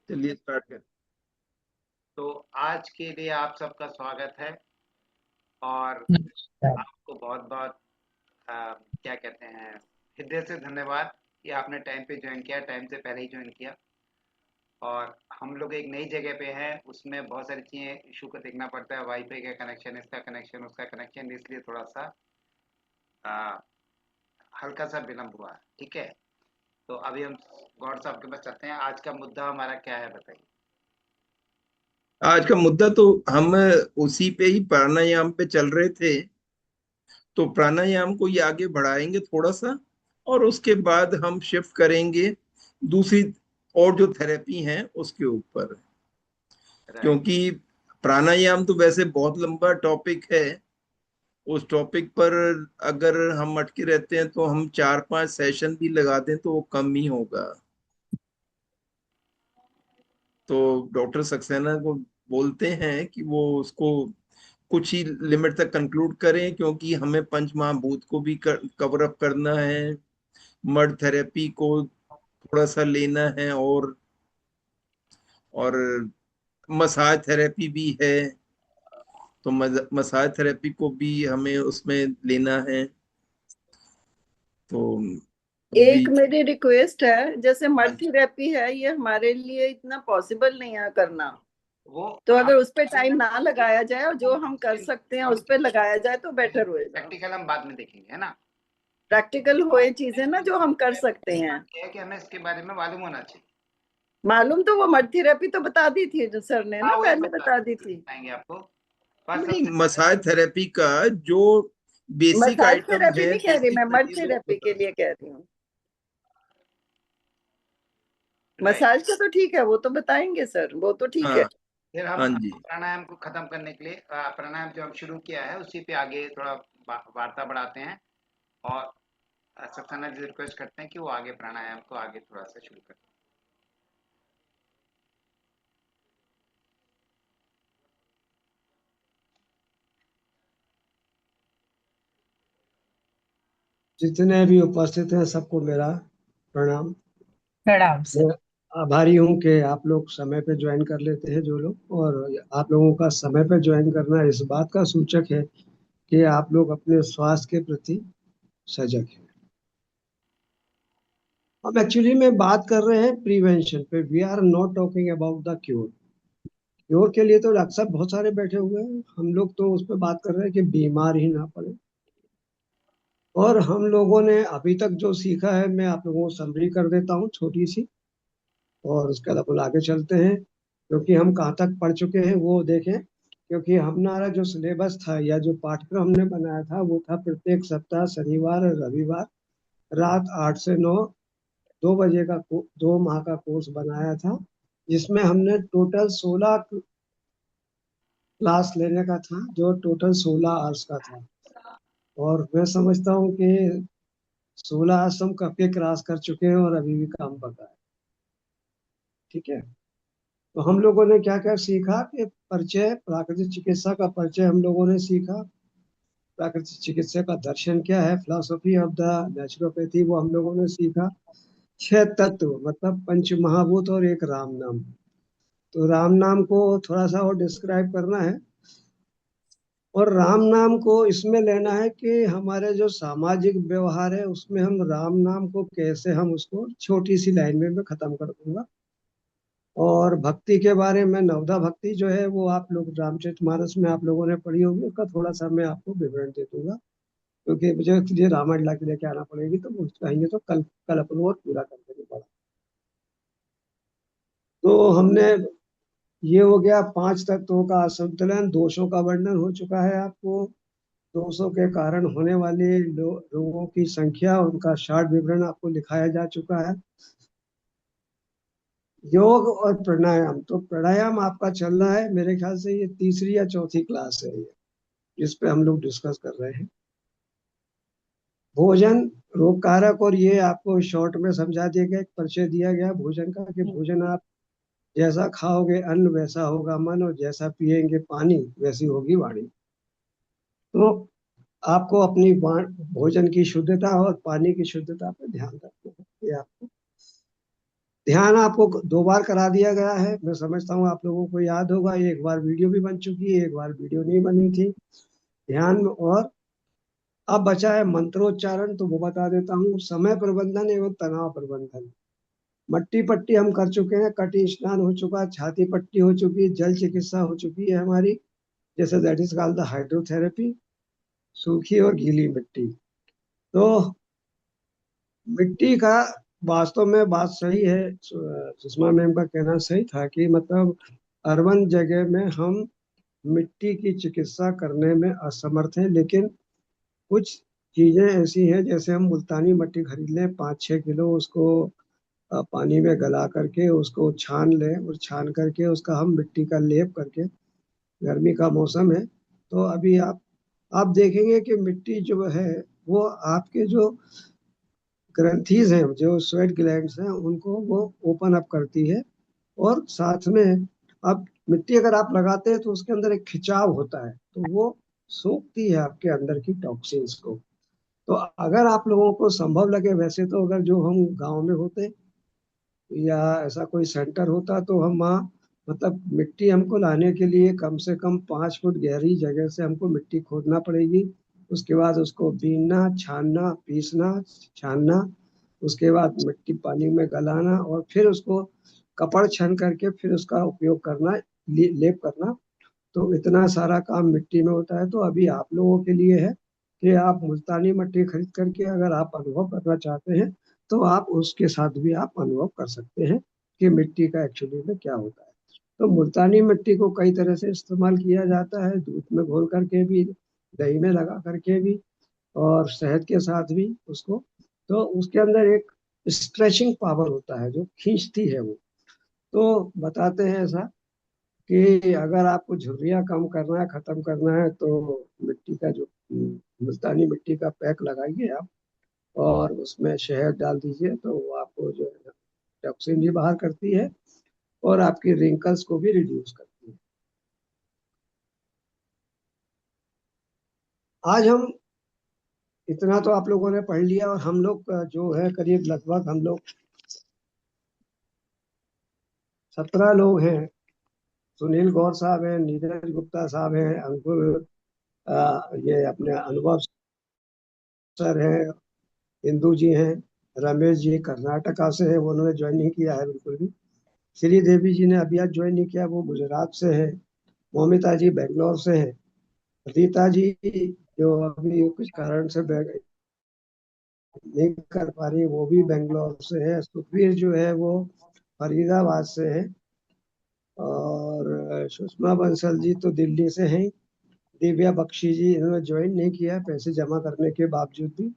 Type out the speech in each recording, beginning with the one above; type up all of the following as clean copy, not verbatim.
चलिए स्टार्ट कर। तो आज के लिए आप सबका स्वागत है और नमस्कार। आपको बहुत-बहुत क्या कहते हैं, हृदय से धन्यवाद कि आपने टाइम पे जॉइन किया, टाइम से पहले ही जॉइन किया। और हम लोग एक नई जगह पे हैं, उसमें बहुत सारी चीज़ें इशू को देखना पड़ता है, वाईफाई का कनेक्शन, इसका कनेक्शन, उसका कनेक्शन, इसलिए थोड़ा-सा अ, हल्का-सा विलंब हुआ है, ठीक है? तो अभी हम गौड़ साहब के पास चलते हैं। आज का मुद्दा हमारा क्या है बताइए? आज का मुद्दा तो हम उसी पे ही प्राणायाम पे चल रहे थे। तो प्राणायाम को ही आगे बढ़ाएंगे थोड़ा सा, और उसके बाद हम शिफ्ट करेंगे दूसरी और जो थेरेपी है उसके ऊपर। राइट। क्योंकि प्राणायाम तो वैसे बहुत लंबा टॉपिक है। उस टॉपिक पर अगर हम अटके रहते हैं तो हम 4-5 सेशन भी लगा दें तो वो कम ही होगा। तो डॉक्टर सक्सेना को बोलते हैं कि वो उसको कुछ ही लिमिट तक कंक्लूड करें, क्योंकि हमें पंच महाभूत को भी कवर अप करना है, मड थेरेपी को थोड़ा सा लेना है, और मसाज थेरेपी भी है। तो मसाज थेरेपी को भी हमें उसमें लेना है। तो अभी। एक मेरी रिक्वेस्ट है, जैसे हाँ मड जी। थेरेपी है, ये हमारे लिए इतना पॉसिबल नहीं है करना। वो तो हम अगर उस पे टाइम ना लगाया जाए और जो हम कर सकते हैं हम उस पे लगाया जाए तो बेटर होएगा। प्रैक्टिकल हम बाद में देखेंगे, है ना? प्रैक्टिकल होए चीजें ना जो हम कर सकते हैं। क्या है कि हमें इसके बारे में मालूम होना चाहिए। मालूम तो वो मड थेरेपी तो बता दी थी जो सर ने हाँ, ना वही पहले बता दी थी। बताएंगे आपको। बस नहीं, सबसे पहले मसाज थेरेपी का जो बेसिक मसाज आइटम थेरेपी है, नहीं कह रही बेसिक मैं, मड प्रिंसिपल थेरेपी बता के लिए दें। कह रही हूँ। राइट। मसाज का तो ठीक है, वो तो बताएंगे सर, वो तो ठीक है। हाँ। फिर हम हाँ जी। प्राणायाम को खत्म करने के लिए प्राणायाम जो हम शुरू किया है उसी पे आगे थोड़ा वार्ता बढ़ाते हैं। और सक्सेना जी से रिक्वेस्ट करते हैं कि वो आगे प्राणायाम को आगे थोड़ा सा शुरू करें। जितने भी उपस्थित हैं सबको मेरा प्रणाम। प्रणाम मैं सर। आभारी हूं कि आप लोग समय पे ज्वाइन कर लेते हैं जो लोग, और आप लोगों का समय पे ज्वाइन करना इस बात का सूचक है कि आप लोग अपने स्वास्थ्य के प्रति सजग हैं। हम एक्चुअली में बात कर रहे हैं प्रिवेंशन पे। We are not talking about the cure. Cure के लिए तो डॉक्टर साहब बहुत सारे बैठे हुए हैं, हम लोग तो उस पर बात कर रहे हैं कि बीमार ही ना पड़े। और हम लोगों ने अभी तक जो सीखा है मैं आप लोगों को समरी कर देता हूँ छोटी सी, और उसके बाद अपन आगे चलते हैं। क्योंकि हम कहाँ तक पढ़ चुके हैं वो देखें। क्योंकि हमारा जो सिलेबस था या जो पाठ्यक्रम हमने बनाया था वो था प्रत्येक सप्ताह शनिवार और रविवार रात 8 से 9, 2 बजे का 2 माह का कोर्स बनाया था, जिसमें हमने टोटल 16 क्लास लेने का था, जो टोटल 16 आवर्स का था। और मैं समझता हूँ कि 16 आवर्स हम कब के क्रॉस कर चुके हैं और अभी भी काम बका है। ठीक है। तो हम लोगों ने क्या क्या सीखा कि परिचय, प्राकृतिक चिकित्सा का परिचय हम लोगों ने सीखा। प्राकृतिक चिकित्सा का दर्शन क्या है, फिलोसफी ऑफ द नेचुरोपैथी, वो हम लोगों ने सीखा। 6 तत्व मतलब पंच महाभूत और एक राम नाम। तो राम नाम को थोड़ा सा और डिस्क्राइब करना है। और राम नाम को इसमें लेना है कि हमारे जो सामाजिक व्यवहार है उसमें हम राम नाम को कैसे, हम उसको छोटी सी लाइन में मैं खत्म कर दूंगा। और भक्ति के बारे में, नवधा भक्ति जो है वो आप लोग रामचरितमानस में आप लोगों ने पढ़ी होगी, उसका थोड़ा सा मैं आपको विवरण दे दूंगा। क्योंकि मुझे रामायण ला के लेके आना पड़ेगी, तो वो कहेंगे तो कल कल अपन वो पूरा कर देंगे पड़ा। तो हमने, ये हो गया 5 तत्वों का असंतुलन, दोषों का वर्णन हो चुका है आपको। दोषों के कारण होने वाले रोगों की संख्या, उनका शार्ट विवरण आपको लिखाया जा चुका है। योग और प्राणायाम, तो प्राणायाम आपका चल रहा है, मेरे ख्याल से ये तीसरी या चौथी क्लास है ये, जिस पे हम लोग डिस्कस कर रहे हैं। भोजन रोग कारक, और ये आपको शॉर्ट में समझा दिया गया, एक परिचय दिया गया भोजन का कि भोजन आप जैसा खाओगे अन्न वैसा होगा मन, और जैसा पिएंगे पानी वैसी होगी वाणी। तो आपको अपनी भोजन की शुद्धता और पानी की शुद्धता पर ध्यान रखना है, ये आपको ध्यान आपको 2 बार करा दिया गया है। मैं समझता हूँ आप लोगों को याद होगा, एक बार वीडियो भी बन चुकी है, एक बार वीडियो नहीं बनी थी। ध्यान में, और अब बचा है मंत्रोच्चारण, तो वो बता देता हूँ। समय प्रबंधन एवं तनाव प्रबंधन। मट्टी पट्टी हम कर चुके हैं, कटी स्नान हो चुका है, छाती पट्टी हो चुकी है, जल चिकित्सा हो चुकी है हमारी, जैसे that is called the hydrotherapy. सूखी और गीली मिट्टी। तो मिट्टी का वास्तव में बात सही है, सुषमा मैम का कहना सही था कि मतलब अर्बन जगह में हम मिट्टी की चिकित्सा करने में असमर्थ हैं, लेकिन कुछ चीजें ऐसी हैं, जैसे हम मुल्तानी मिट्टी खरीद लें 5-6 किलो, उसको पानी में गला करके उसको छान लें, और छान करके उसका हम मिट्टी का लेप करके, गर्मी का मौसम है तो अभी आप देखेंगे कि मिट्टी जो है वो आपके जो ग्रंथीज हैं, जो स्वेट ग्लैंड्स हैं, उनको वो ओपन अप करती है। और साथ में अब मिट्टी अगर आप लगाते हैं तो उसके अंदर एक खिंचाव होता है, तो वो सोखती है आपके अंदर की टॉक्सिन्स को। तो अगर आप लोगों को संभव लगे, वैसे तो अगर जो हम गांव में होते या ऐसा कोई सेंटर होता तो हम वहाँ, मतलब मिट्टी हमको लाने के लिए कम से कम 5 फुट गहरी जगह से हमको मिट्टी खोदना पड़ेगी। उसके बाद उसको बीनना, छानना, पीसना, छानना, उसके बाद मिट्टी पानी में गलाना, और फिर उसको कपड़ छन करके फिर उसका उपयोग करना, लेप करना। तो इतना सारा काम मिट्टी में होता है। तो अभी आप लोगों के लिए है कि आप मुल्तानी मिट्टी खरीद करके अगर आप अनुभव करना चाहते हैं, तो आप उसके साथ भी आप अनुभव कर सकते हैं कि मिट्टी का एक्चुअली में क्या होता है। तो मुल्तानी मिट्टी को कई तरह से इस्तेमाल किया जाता है, दूध में घोल करके भी, दही में लगा करके भी, और शहद के साथ भी उसको। तो उसके अंदर एक स्ट्रेचिंग पावर होता है जो खींचती है वो। तो बताते हैं ऐसा कि अगर आपको झुर्रियाँ कम करना है, खत्म करना है, तो मिट्टी का जो मुल्तानी मिट्टी का पैक लगाइए आप, और उसमें शहद डाल दीजिए, तो वो आपको जो है टॉक्सिन भी बाहर करती है, और आपकी रिंकल्स को भी रिड्यूस करती है। आज हम इतना तो आप लोगों ने पढ़ लिया, और हम लोग जो है करीब लगभग हम लोग 17 लोग हैं। सुनील गौर साहब हैं, नीरज गुप्ता साहब हैं, अंकुर, ये अपने अनुभव सर हैं, इंदू जी हैं, रमेश जी कर्नाटका से है, वो उन्होंने ज्वाइन नहीं किया है बिल्कुल भी। श्री देवी जी ने अभी आज ज्वाइन नहीं किया, वो गुजरात से है। मोमिता जी बेंगलोर से है। रीता जी जो अभी कुछ कारण से नहीं कर पा रही, वो भी बेंगलोर से है। सुखबीर जो है वो फरीदाबाद से है। और सुषमा बंसल जी तो दिल्ली से हैं। दिव्या बख्शी जी, इन्होंने ज्वाइन नहीं किया है, पैसे जमा करने के बावजूद भी।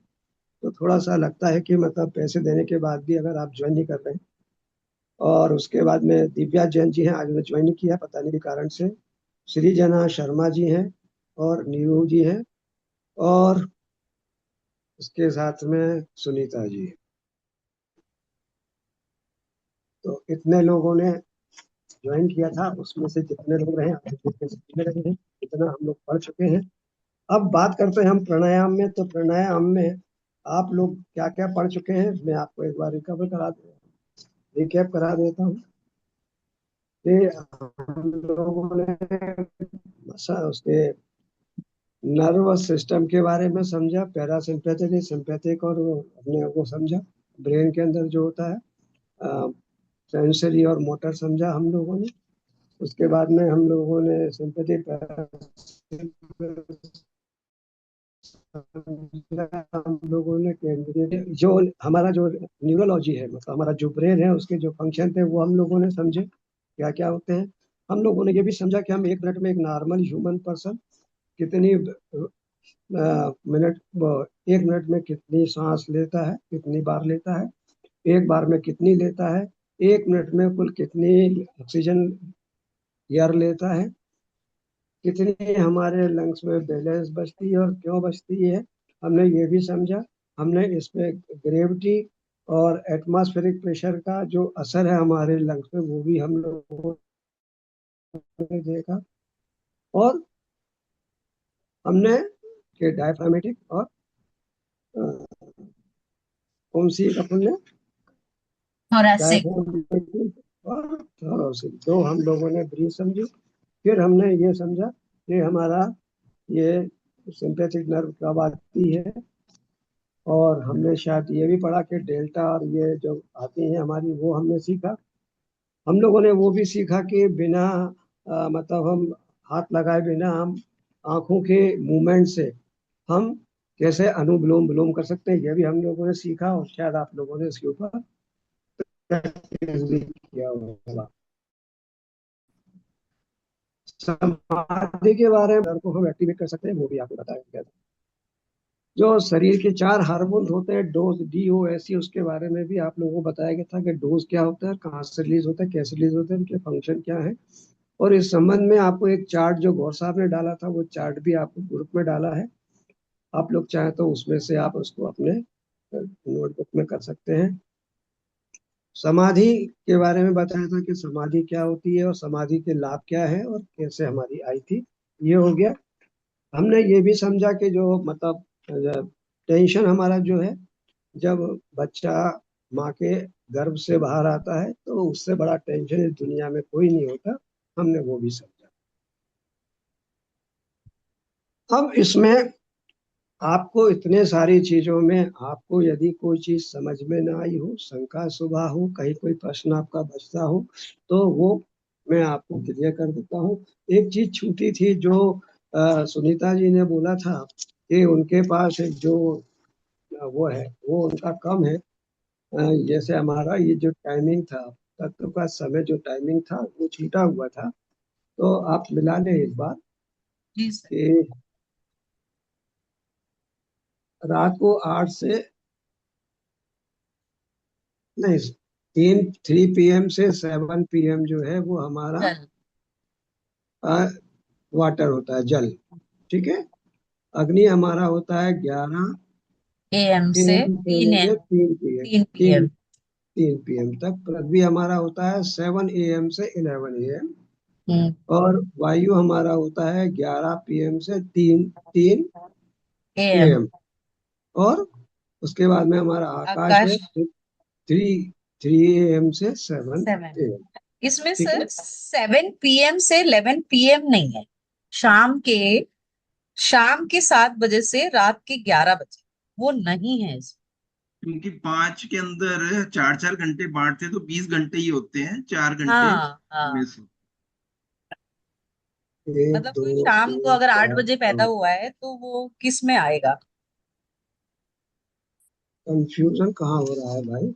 तो थोड़ा सा लगता है कि मतलब पैसे देने के बाद भी अगर आप ज्वाइन नहीं कर रहे हैं। और उसके बाद में दिव्या जैन जी हैं, आज उन्होंने ज्वाइन नहीं किया पता नहीं कारण से। श्रीजना शर्मा जी हैं, और नीरू जी हैं, और उसके साथ में सुनीता जी हैं। तो इतने लोगों ने ज्वाइन किया था, उसमें से जितने लोग रहे जितने रहे हैं, इतना हम लोग पढ़ चुके हैं। अब बात करते हैं हम प्राणायाम में। तो प्राणायाम में आप लोग क्या क्या पढ़ चुके हैं, मैं आपको एक बार रिकैप करा देता हूँ कि हम लोगों ने उसके नर्वस सिस्टम के बारे में समझा, पैरासिम्पैथेटिक, सिंपैथिक, और अपने वो समझा, ब्रेन के अंदर जो होता है सेंसरी और मोटर समझा हम लोगों ने। उसके बाद में हम लोगों ने सिंपैथिक, हम लोगों ने केंद्रीय जो हमारा जो न्यूरोलॉजी है, मतलब हमारा जो ब्रेन है, उसके जो फंक्शन थे वो हम लोगों ने समझे क्या क्या होते हैं। हम लोगों ने ये भी समझा कि हम 1 मिनट में, एक नॉर्मल ह्यूमन पर्सन कितनी मिनट 1 मिनट में कितनी सांस लेता है, कितनी बार लेता है, एक बार में कितनी लेता है, 1 मिनट में कुल कितनी ऑक्सीजन एयर लेता है, कितनी हमारे लंग्स में बैलेंस बचती है और क्यों बचती है, हमने ये भी समझा। हमने इसमें ग्रेविटी और एटमॉस्फेरिक प्रेशर का जो असर है हमारे लंग्स पे, वो भी हम लोगों ने देखा। और हमने के डायफ्रामेटिक और कौन सी अपन ने थोरैसिक। डायफ्राम और थोरैसिक, दो हम लोगों ने ब्रीथ समझी। फिर हमने ये समझा कि हमारा ये सिंपैथिक नर्व कब आती है, और हमने शायद ये भी पढ़ा कि डेल्टा और ये जो आती है हमारी, वो हमने सीखा। हम लोगों ने वो भी सीखा कि बिना मतलब हम हाथ लगाए बिना हम आंखों के मूवमेंट से हम कैसे अनुलोम विलोम कर सकते हैं, ये भी हम लोगों ने सीखा, और शायद आप लोगों ने इसके ऊपर प्रैक्टिस भी किया होगा। समाधि के बारे में को हम एक्टिवेट कर सकते हैं, वो भी आपको बताया। जो शरीर के चार हार्मोन होते हैं, डोज DOSC, उसके बारे में भी आप लोगों को बताया गया था कि डोज क्या होता है, कहाँ से रिलीज होता है, कैसे रिलीज होता है, उनके फंक्शन क्या है। और इस संबंध में आपको एक चार्ट जो गौर साहब ने डाला था, वो चार्ट भी आपको ग्रुप में डाला है। आप लोग चाहें तो उसमें से आप उसको अपने नोटबुक में कर सकते हैं। समाधि के बारे में बताया था कि समाधि क्या होती है और समाधि के लाभ क्या है और कैसे हमारी आई थी, ये हो गया। हमने ये भी समझा कि जो मतलब टेंशन हमारा जो है, जब बच्चा माँ के गर्भ से बाहर आता है तो उससे बड़ा टेंशन इस दुनिया में कोई नहीं होता, हमने वो भी समझा। अब इसमें आपको इतने सारी चीजों में आपको यदि कोई चीज समझ में ना आई हो, शंका शुबा हो, कहीं कोई प्रश्न आपका बचता हो, तो वो मैं आपको क्लियर कर देता हूँ। एक चीज छूटी थी जो सुनीता जी ने बोला था कि उनके पास एक जो वो है, वो उनका कम है। जैसे हमारा ये जो टाइमिंग था, तत्व का समय जो टाइमिंग था वो छूटा हुआ था, तो आप मिला लें एक बार जी सर। कि रात को 8 से नहीं, 3 PM से 7 PM जो है वो हमारा चल। वाटर होता है, जल। ठीक है। अग्नि हमारा होता है 11 AM से AM से 3 लेके AM 3 PM, 3 तीन PM। 3 PM तक। पृथ्वी हमारा होता है 7 AM से 11 AM। हम्म। और वायु हमारा होता है 11 PM से 3 AM। AM। और उसके बाद में हमारा आकाश है आकाश। 3 AM से 7।7 AM। इसमें ठीक सर है। 7 PM से 11 PM नहीं है। शाम के शाम के 7 बजे से रात के 11 बजे, वो नहीं है इसमें। क्योंकि 5 के अंदर 4 4 घंटे बांटते तो 20 घंटे ही होते हैं, 4 घंटे हाँ में हाँ। से। एक मतलब दो कोई शाम को तीन अगर आठ चार बजे पैदा पाँच हुआ है तो वो किस में आएगा? कंफ्यूजन कहाँ हो रहा है भाई?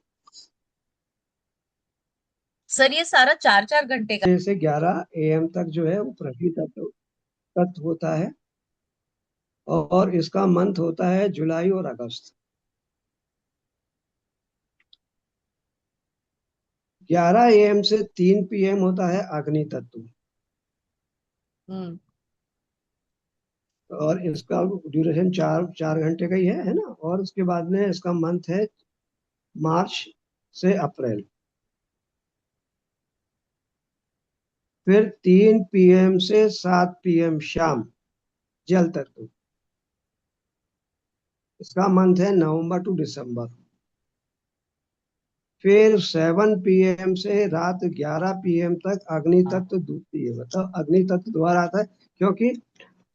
सर ये सारा 4 4 घंटे का। 6 से 11 AM तक जो है वो पृथ्वी तत्व तत्व होता है, और इसका मंथ होता है जुलाई और अगस्त। 11 AM से 3 PM होता है अग्नि तत्व, हम्म। और इसका ड्यूरेशन 4 4 घंटे का ही है ना। और उसके बाद में इसका मंथ है मार्च से अप्रैल। फिर 3 PM से 7 PM शाम जल तत्व, इसका मंथ है नवंबर टू दिसंबर। फिर 7 PM से रात 11 PM तक अग्नि तत्व द्वितीय, मतलब अग्नि तत्व दोबारा आता है। क्योंकि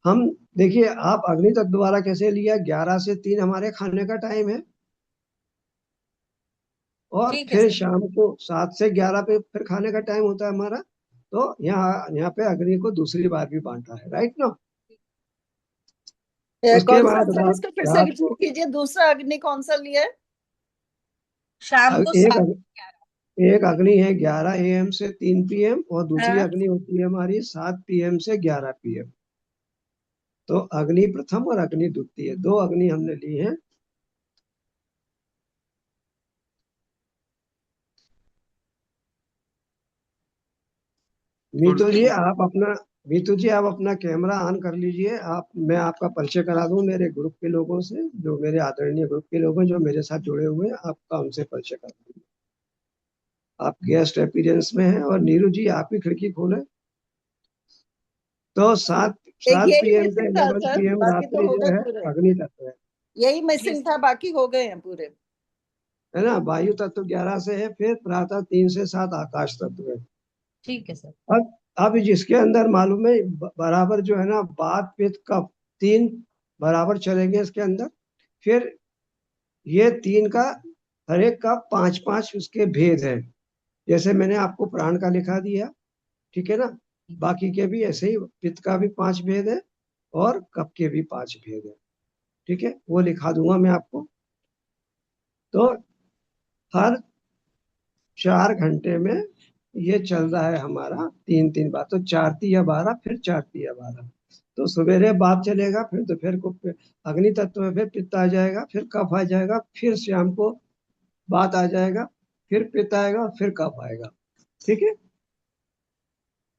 हम देखिए, आप अग्नि तत्व दोबारा कैसे लिया, 11 से 3 हमारे खाने का टाइम है, और ठीक है फिर सर। शाम को 7 से 11 पे फिर खाने का टाइम होता है हमारा। तो यहाँ यहाँ पे अग्नि को दूसरी बार भी बांटा है, राइट ना। उसके कौन सा बाद सर, रात इसको फिर से रात रिपीट को कीजिए, दूसरा अग्नि कौन सा लिया है? शाम को एक 7 11। एक अग्नि है 11 AM से 3 PM, और दूसरी हाँ। अग्नि होती है हमारी 7 PM से 11 PM। तो अग्नि प्रथम और अग्नि द्वितीय, दो अग्नि हमने ली है। और मीतू उसके जी आप अपना मीतू जी आप अपना कैमरा ऑन कर लीजिए। आप, मैं आपका परिचय करा दूं मेरे ग्रुप के लोगों से, जो मेरे आदरणीय ग्रुप के लोग हैं जो मेरे साथ जुड़े हुए हैं, आपका उनसे परिचय करा दूं। आप गेस्ट अपीयरेंस में हैं। और नीरू जी आप ही खिड़की खोलें। तो सात एक सात यही पीएम से मिसिंग था 11 सर, पीएम बाकी तो रात्रि हो जो गए है पूरे। अग्नि तत्व है। यही जी मिसिंग सर। था, बाकी हो गए हैं पूरे। है ना। वायु तत्व 11 से है, फिर प्रातः 3 से 7 आकाश तत्व है। ठीक है सर। अब जिसके अंदर मालूम है बराबर जो है ना, वात पित्त कफ 3 बराबर चलेंगे इसके अंदर। फिर ये 3 का हर एक का 5-5 उसके भेद है। जैसे मैंने आपको प्राण का लिखा दिया, ठीक है ना। बाकी के भी ऐसे ही, पित्त का भी 5 भेद है और कफ के भी 5 भेद है, ठीक है, वो लिखा दूंगा मैं आपको। तो हर 4 घंटे में ये चल रहा है हमारा 3-3 बार, तो 4×3=12, फिर 4×3=12। तो सवेरे बात चलेगा, फिर दोपहर को अग्नि तत्व में फिर पित्त आ जाएगा, फिर कफ आ जाएगा, फिर शाम को बात आ जाएगा, फिर पित्त आएगा, फिर कफ आएगा, ठीक है।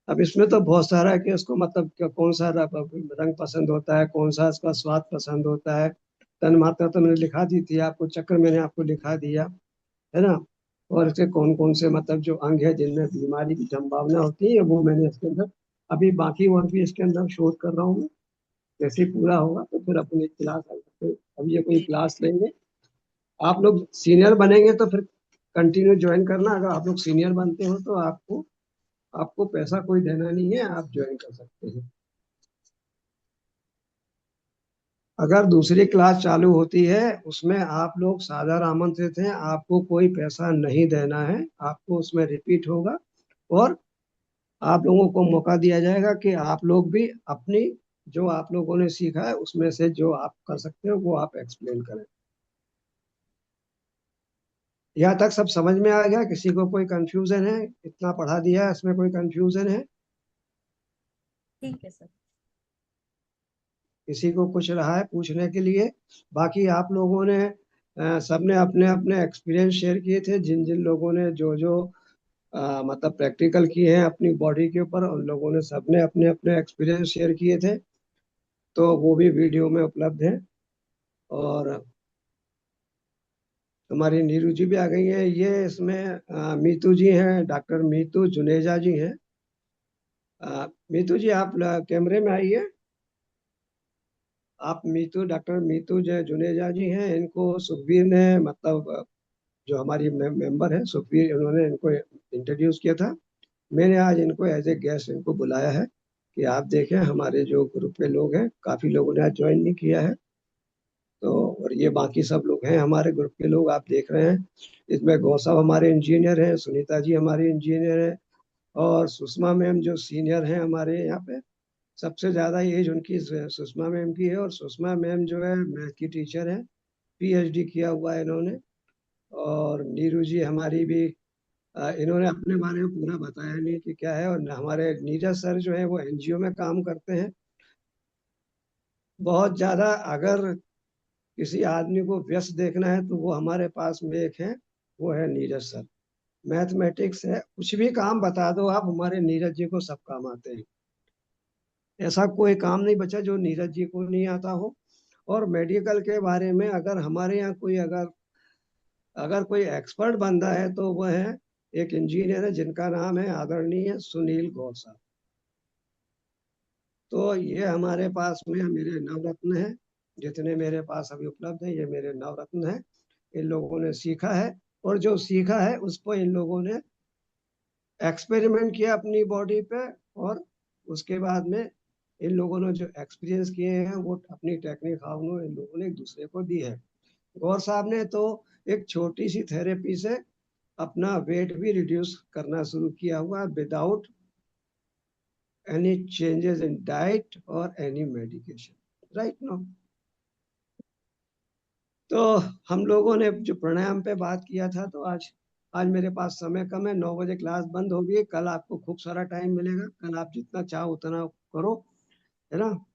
अब इसमें तो बहुत सारा है कि उसको मतलब कौन सा रंग पसंद होता है, कौन सा इसका स्वाद पसंद होता है। तन मात्रा तो मैंने लिखा दी थी आपको, चक्र मैंने आपको लिखा दिया, है ना। और इसके कौन कौन से मतलब जो अंग है जिनमें बीमारी की संभावना होती है, वो मैंने इसके अंदर अभी बाकी और भी इसके अंदर शोध कर रहा हूँ मैं। जैसे ही पूरा होगा तो फिर अपनी क्लास, अभी ये कोई क्लास लेंगे। आप लोग सीनियर बनेंगे तो फिर कंटिन्यू ज्वाइन करना। अगर आप लोग सीनियर बनते हो तो आपको आपको पैसा कोई देना नहीं है, आप ज्वाइन कर सकते हैं। अगर दूसरी क्लास चालू होती है उसमें आप लोग सादर आमंत्रित हैं, आपको कोई पैसा नहीं देना है, आपको उसमें रिपीट होगा और आप लोगों को मौका दिया जाएगा कि आप लोग भी अपनी जो आप लोगों ने सीखा है उसमें से जो आप कर सकते हो वो आप एक्सप्लेन करें। यहाँ तक सब समझ में आ गया? किसी को कोई कंफ्यूजन है? इतना पढ़ा दिया है, इसमें कोई कंफ्यूजन है? ठीक है सर। किसी को कुछ रहा है पूछने के लिए? बाकी आप लोगों ने सबने अपने अपने एक्सपीरियंस शेयर किए थे, जिन जिन लोगों ने जो जो मतलब प्रैक्टिकल किए हैं अपनी बॉडी के ऊपर, उन लोगों ने सबने अपने अपने एक्सपीरियंस शेयर किए थे, तो वो भी वीडियो में उपलब्ध है। और हमारी नीरू जी भी आ गई है। ये इसमें मीतू जी हैं, डॉक्टर मीतू जुनेजा जी हैं। मीतू जी आप कैमरे में आइए। आप मीतू, डॉक्टर मीतू जो जुनेजा जी हैं, इनको सुखबीर ने मतलब जो हमारी मेंबर है सुखबीर, उन्होंने इनको इंट्रोड्यूस किया था। मैंने आज इनको एज ए गेस्ट इनको बुलाया है कि आप देखें, हमारे जो ग्रुप के लोग हैं, काफी लोगों ने आज ज्वाइन नहीं किया है, तो और ये बाकी सब लोग हैं हमारे ग्रुप के लोग, आप देख रहे हैं। इसमें गौ साहब हमारे इंजीनियर हैं, सुनीता जी हमारी इंजीनियर है, और सुषमा मैम जो सीनियर हैं हमारे यहाँ पे, सबसे ज्यादा एज उनकी सुषमा मैम की है। और सुषमा मैम जो है मैथ की टीचर है, पीएचडी किया हुआ है इन्होंने। और नीरू जी हमारी भी इन्होंने अपने बारे में पूरा बताया नहीं कि क्या है। और हमारे नीरज सर जो है वो एनजीओ में काम करते हैं। बहुत ज्यादा अगर किसी आदमी को व्यस्त देखना है तो वो हमारे पास में एक है, वो है नीरज सर। मैथमेटिक्स है, कुछ भी काम बता दो आप, हमारे नीरज जी को सब काम आते हैं। ऐसा कोई काम नहीं बचा जो नीरज जी को नहीं आता हो। और मेडिकल के बारे में अगर हमारे यहाँ कोई अगर अगर कोई एक्सपर्ट बंदा है तो वह है एक इंजीनियर है जिनका नाम है आदरणीय सुनील गौर साहब। तो ये हमारे पास में मेरे नवरत्न है, जितने मेरे पास अभी उपलब्ध है ये मेरे नवरत्न है। इन लोगों ने सीखा है, और जो सीखा है उसको इन लोगों ने एक्सपेरिमेंट किया अपनी बॉडी पे, और उसके बाद में इन लोगों ने जो एक्सपीरियंस किए हैं वो अपनी टेक्निक हाउ इन लोगों ने एक दूसरे को दी है। गौर साहब ने तो एक छोटी सी थेरेपी से अपना वेट भी रिड्यूस करना शुरू किया हुआ, without any changes in diet और एनी मेडिकेशन, राइट नो। तो हम लोगों ने जो प्राणायाम पे बात किया था, तो आज आज मेरे पास समय कम है, 9 बजे क्लास बंद होगी। कल आपको खूब सारा टाइम मिलेगा, कल आप जितना चाहो उतना करो, है ना।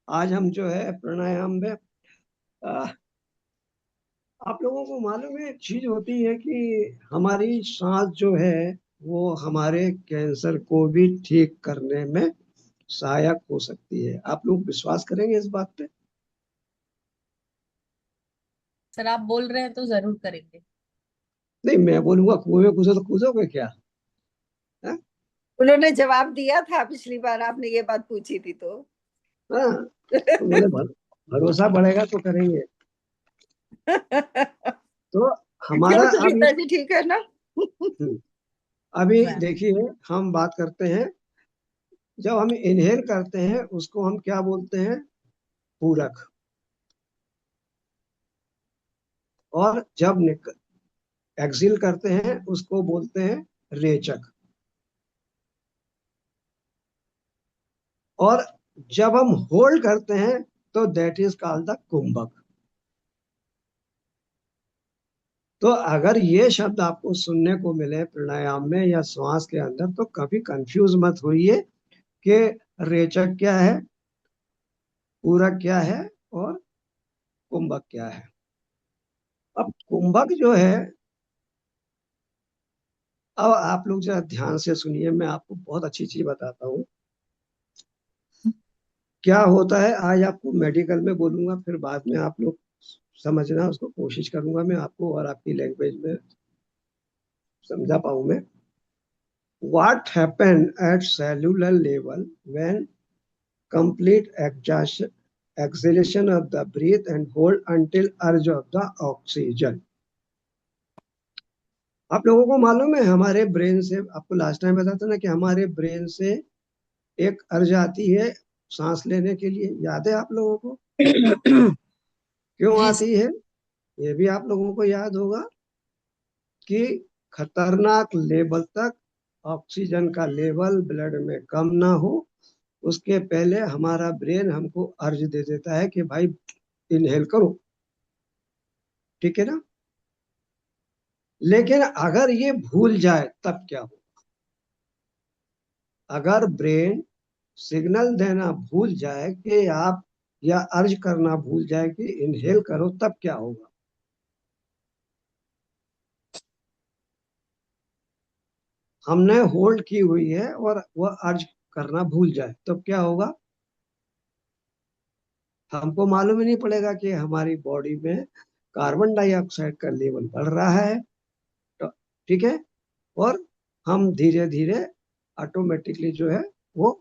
आज हम जो है प्राणायाम में आप लोगों को मालूम है एक चीज होती है कि हमारी सांस जो है वो हमारे कैंसर को भी ठीक करने में सहायक हो सकती है। आप लोग विश्वास करेंगे इस बात पे? सर आप बोल रहे हैं तो जरूर करेंगे। नहीं, मैं बोलूंगा कुएं में कूदो तो कूदोगे क्या? है? उन्होंने जवाब दिया था पिछली बार आपने ये बात पूछी थी तो। हाँ, तो बोले भरोसा बढ़ेगा तो करेंगे। तो हमारा क्यों अब सुनीता जी, ठीक है ना? हम्म, अभी मैम, देखिए, हम बात करते हैं, जब हम इनहेल करते हैं उसको हम क्या बोलते हैं? पूरक। और जब एक्सिल करते हैं उसको बोलते हैं रेचक। और जब हम होल्ड करते हैं तो दैट इज कॉल्ड द कुंभक। तो अगर ये शब्द आपको सुनने को मिले प्राणायाम में या श्वास के अंदर, तो कभी कंफ्यूज मत होइए कि रेचक क्या है, पूरक क्या है, और कुंभक क्या है। अब कुंभक जो है, अब आप लोग जरा ध्यान से सुनिए, मैं आपको बहुत अच्छी चीज बताता हूँ। क्या होता है, आज आपको मेडिकल में बोलूंगा, फिर बाद में आप लोग समझना, उसको कोशिश करूंगा मैं आपको और आपकी लैंग्वेज में समझा पाऊं मैं। What happened at cellular level when complete exhalation of the breath and hold until urge of the oxygen? आप लोगों को मालूम है, हमारे ब्रेन से, आपको लास्ट टाइम बताया था ना कि हमारे ब्रेन से एक अर्ज आती है सांस लेने के लिए, याद है आप लोगों को? क्यों जी आती है? ये भी आप लोगों को याद होगा कि खतरनाक लेवल तक ऑक्सीजन का लेवल ब्लड में कम ना हो, उसके पहले हमारा ब्रेन हमको अर्ज दे देता है कि भाई इनहेल करो। ठीक है ना? लेकिन अगर ये भूल जाए तब क्या हो? अगर ब्रेन सिग्नल देना भूल जाए कि आप, या अर्ज करना भूल जाए कि इनहेल करो, तब क्या होगा? हमने होल्ड की हुई है और वह अर्ज करना भूल जाए तो क्या होगा? हमको मालूम ही नहीं पड़ेगा कि हमारी बॉडी में कार्बन डाइऑक्साइड का लेवल बढ़ रहा है। तो ठीक है, और हम धीरे धीरे ऑटोमेटिकली जो है वो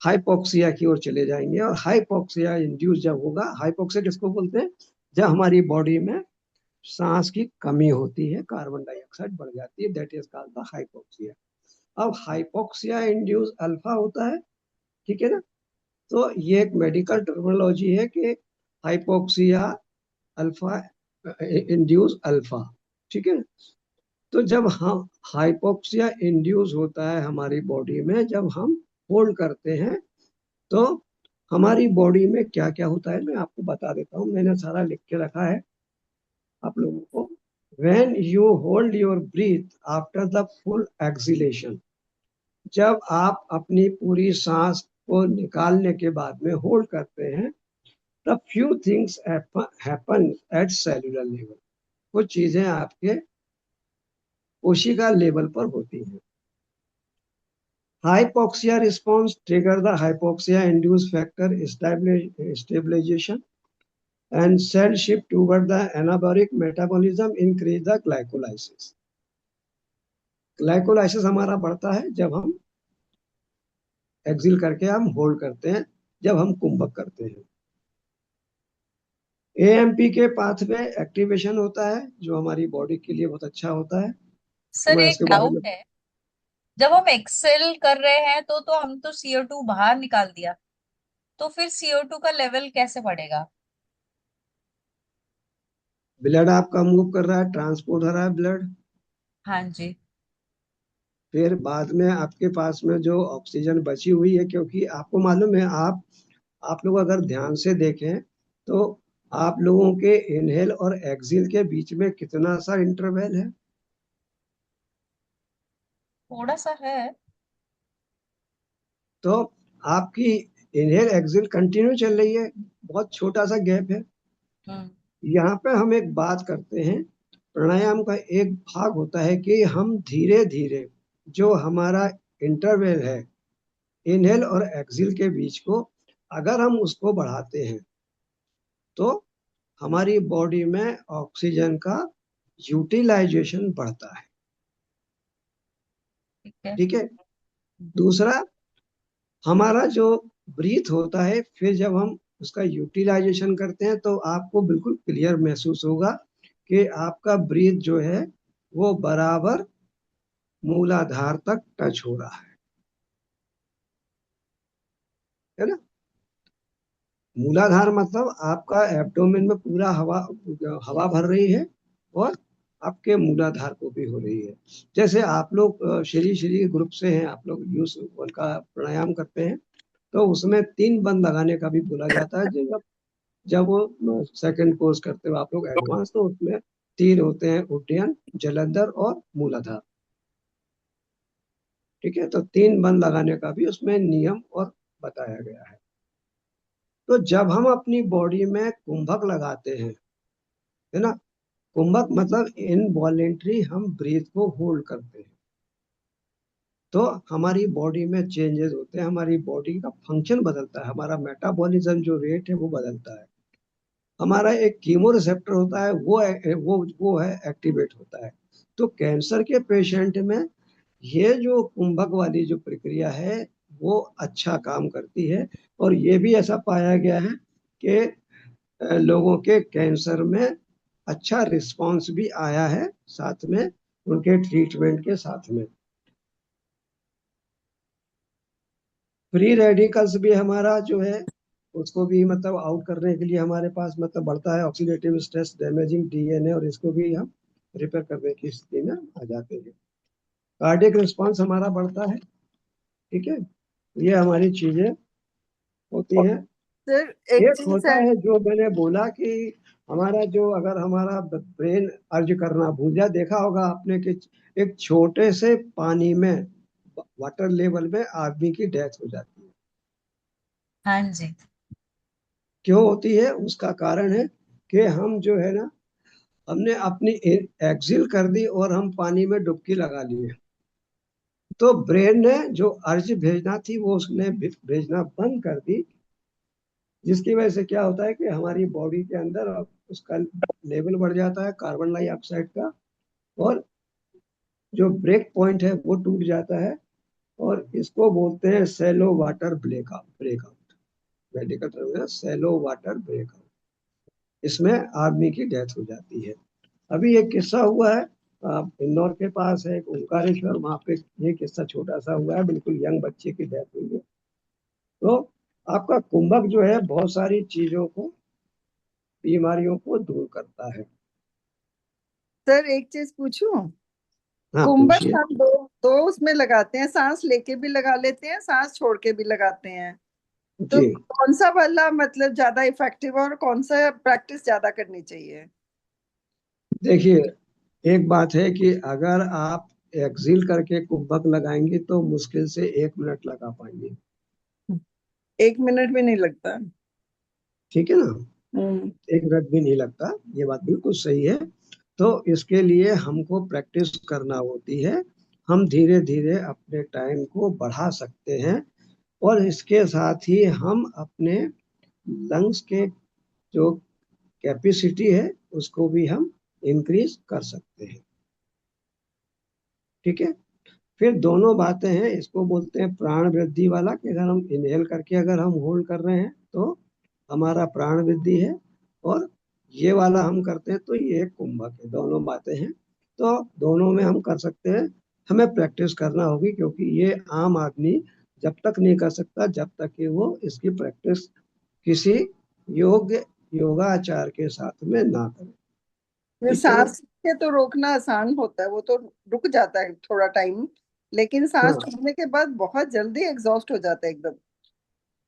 हाइपोक्सिया की ओर चले जाएंगे। और हाइपोक्सिया इंड्यूस जब होगा, हाइपोक्सिया किसको बोलते हैं? जब हमारी बॉडी में सांस की कमी होती है, कार्बन डाइऑक्साइड बढ़ जाती है, that is called the hypoxia. अब हाइपोक्सिया इंड्यूस अल्फा होता है, ठीक है ना? तो ये एक मेडिकल टर्मिनोलॉजी है कि हाइपोक्सिया अल्फा इंड्यूस अल्फा, ठीक है। तो जब हम हाइपोक्सिया इंड्यूस होता है हमारी बॉडी में, जब हम होल्ड करते हैं, तो हमारी बॉडी में क्या क्या होता है मैं आपको बता देता हूँ, मैंने सारा लिख के रखा है आप लोगों को। When you hold your breathe after the full acceleration, जब आप अपनी पूरी सांस को निकालने के बाद में होल्ड करते हैं, तब few things happen at cellular level. कुछ चीजें आपके कोशिका लेवल पर होती हैं। Hypoxia response trigger the hypoxia-induced factor stabilization and cell shift toward the anabolic metabolism increase the glycolysis. Glycolysis हमारा बढ़ता है जब हम एक्सिल करके हम होल्ड करते हैं, जब हम कुंभक करते हैं। एएमपी के पाथवे एक्टिवेशन होता है जो हमारी बॉडी के लिए बहुत अच्छा होता है, तो सर, मैं एक इसके बारे डाउट में। है। जब हम एक्सेल कर रहे हैं तो हम तो CO2 बाहर निकाल दिया, तो फिर CO2 का लेवल कैसे बढ़ेगा? ब्लड आपका मूव कर रहा है, ट्रांसपोर्ट हो रहा है ब्लड, हाँ जी। फिर बाद में आपके पास में जो ऑक्सीजन बची हुई है, क्योंकि आपको मालूम है, आप लोग अगर ध्यान से देखें तो आप लोगों के इनहेल और एक्सहेल के बीच में कितना सा इंटरवल है? थोड़ा सा है। तो आपकी इनहेल एक्सहेल कंटिन्यू चल रही है, बहुत छोटा सा गैप है। हम्म। यहाँ पे हम एक बात करते हैं, प्राणायाम का एक भाग होता है कि हम धीरे धीरे जो हमारा इंटरवल है इनहेल और एक्सहेल के बीच को, अगर हम उसको बढ़ाते हैं तो हमारी बॉडी में ऑक्सीजन का यूटिलाइजेशन बढ़ता है। ठीक है। ठीक है। दूसरा, हमारा जो ब्रीथ होता है, फिर जब हम उसका यूटिलाइजेशन करते हैं तो आपको बिल्कुल क्लियर महसूस होगा कि आपका ब्रीथ जो है वो बराबर मूलाधार तक टच हो रहा है ना। मूलाधार मतलब आपका एब्डोमेन में पूरा हवा हवा भर रही है और आपके मूलाधार को भी हो रही है। जैसे आप लोग श्री श्री ग्रुप से हैं, आप लोग यूज का प्राणायाम करते हैं, तो उसमें 3 बंद लगाने का भी बोला जाता है। जब जब वो सेकंड कोर्स करते हो आप लोग एडवांस, तो उसमें 3 होते हैं, उड्डयन, जलंधर और मूलाधार। ठीक है, तो 3 बंद लगाने का भी उसमें नियम और बताया गया है। तो जब हम अपनी बॉडी में कुंभक लगाते हैं, है ना, कुंभक मतलब इनवॉलेंट्री हम ब्रीथ को होल्ड करते हैं, तो हमारी बॉडी में चेंजेस होते हैं, हमारी बॉडी का फंक्शन बदलता है, हमारा मेटाबॉलिज्म जो रेट है वो बदलता है, हमारा एक कीमो रिसेप्टर होता है वो है एक्टिवेट होता है। तो कैंसर के पेशेंट में ये जो कुंभक वाली जो प्रक्रिया है वो अच्छा काम करती है। और ये भी ऐसा पाया गया है कि लोगों के कैंसर में अच्छा रिस्पांस भी आया है, साथ में उनके ट्रीटमेंट के साथ में। फ्री रेडिकल्स भी हमारा जो है उसको भी मतलब आउट करने के लिए हमारे पास मतलब बढ़ता है ऑक्सीडेटिव स्ट्रेस डैमेजिंग डीएनए, और इसको भी हम रिपेयर करने की स्थिति में आ जाते हैं। कार्डियक रिस्पांस हमारा बढ़ता है। ठीक है, ये हमारी चीजें होती हैं। सर एक एक चीज होता है। है जो मैंने बोला कि हमारा जो अगर हमारा ब्रेन अर्ज करना भूल जाए, देखा होगा आपने कि एक छोटे से पानी में वाटर लेवल में आदमी की डेथ हो जाती है। हाँ जी। क्यों होती है? उसका कारण है कि हम जो है ना, हमने अपनी एक्सिल कर दी और हम पानी में डुबकी लगा लिए, तो ब्रेन ने जो अर्ज भेजना थी वो उसने भेजना बंद कर दी, जिसकी वजह से क्या होता है कि हमारी बॉडी के अंदर उसका लेवल बढ़ जाता है कार्बन डाइऑक्साइड का, और जो ब्रेक पॉइंट है वो टूट जाता है, और इसको बोलते हैं shallow water breakout. Breakout medical term है, सेलो वाटर ब्रेकआउट। इसमें आदमी की डेथ हो जाती है। अभी एक किस्सा हुआ है, इंदौर के पास है एक ओंकारेश्वर, वहां पे ये किस्सा छोटा सा हुआ है, बिल्कुल यंग बच्चे की डेथ हुई है। तो आपका कुंभक जो है बहुत सारी चीजों को, बीमारियों को दूर करता है। सर एक चीज पूछूं। हाँ कुंभक पूछिए। हम दो दो उसमें लगाते हैं, सांस लेके भी लगा लेते हैं, सांस छोड़ के भी लगाते हैं। तो जी कौन सा वाला मतलब ज्यादा इफेक्टिव है और कौन सा प्रैक्टिस ज्यादा करनी चाहिए? देखिए, एक बात है कि अगर आप एक्सिल करके कुंभक लगाएंगे तो मुश्किल से 1 मिनट लगा पाएंगे। 1 मिनट भी नहीं लगता। ठीक है ना, हम्म। 1 मिनट भी नहीं लगता, ये बात बिल्कुल सही है। तो इसके लिए हमको प्रैक्टिस करना होती है। हम धीरे धीरे अपने टाइम को बढ़ा सकते हैं, और इसके साथ ही हम अपने लंग्स के जो कैपेसिटी है उसको भी हम इंक्रीज कर सकते हैं। ठीक है, फिर दोनों बातें हैं, इसको बोलते हैं प्राण वृद्धि वाला, कि अगर हम इनहेल करके अगर हम होल्ड कर रहे हैं तो हमारा प्राण वृद्धि है, और ये वाला हम करते हैं तो ये कुंभक है। दोनों बातें हैं, तो दोनों में हम कर सकते हैं। हमें प्रैक्टिस करना होगी, क्योंकि ये आम आदमी जब तक नहीं कर सकता जब तक कि वो इसकी प्रैक्टिस किसी योग्य योगाचार के साथ में ना करे। ये ठीक है ना। सांस के तो रोकना आसान होता है, वो तो रुक जाता है थोड़ा टाइम, लेकिन सांस हाँ छोड़ने के बाद बहुत जल्दी एग्जॉस्ट हो जाता है एकदम।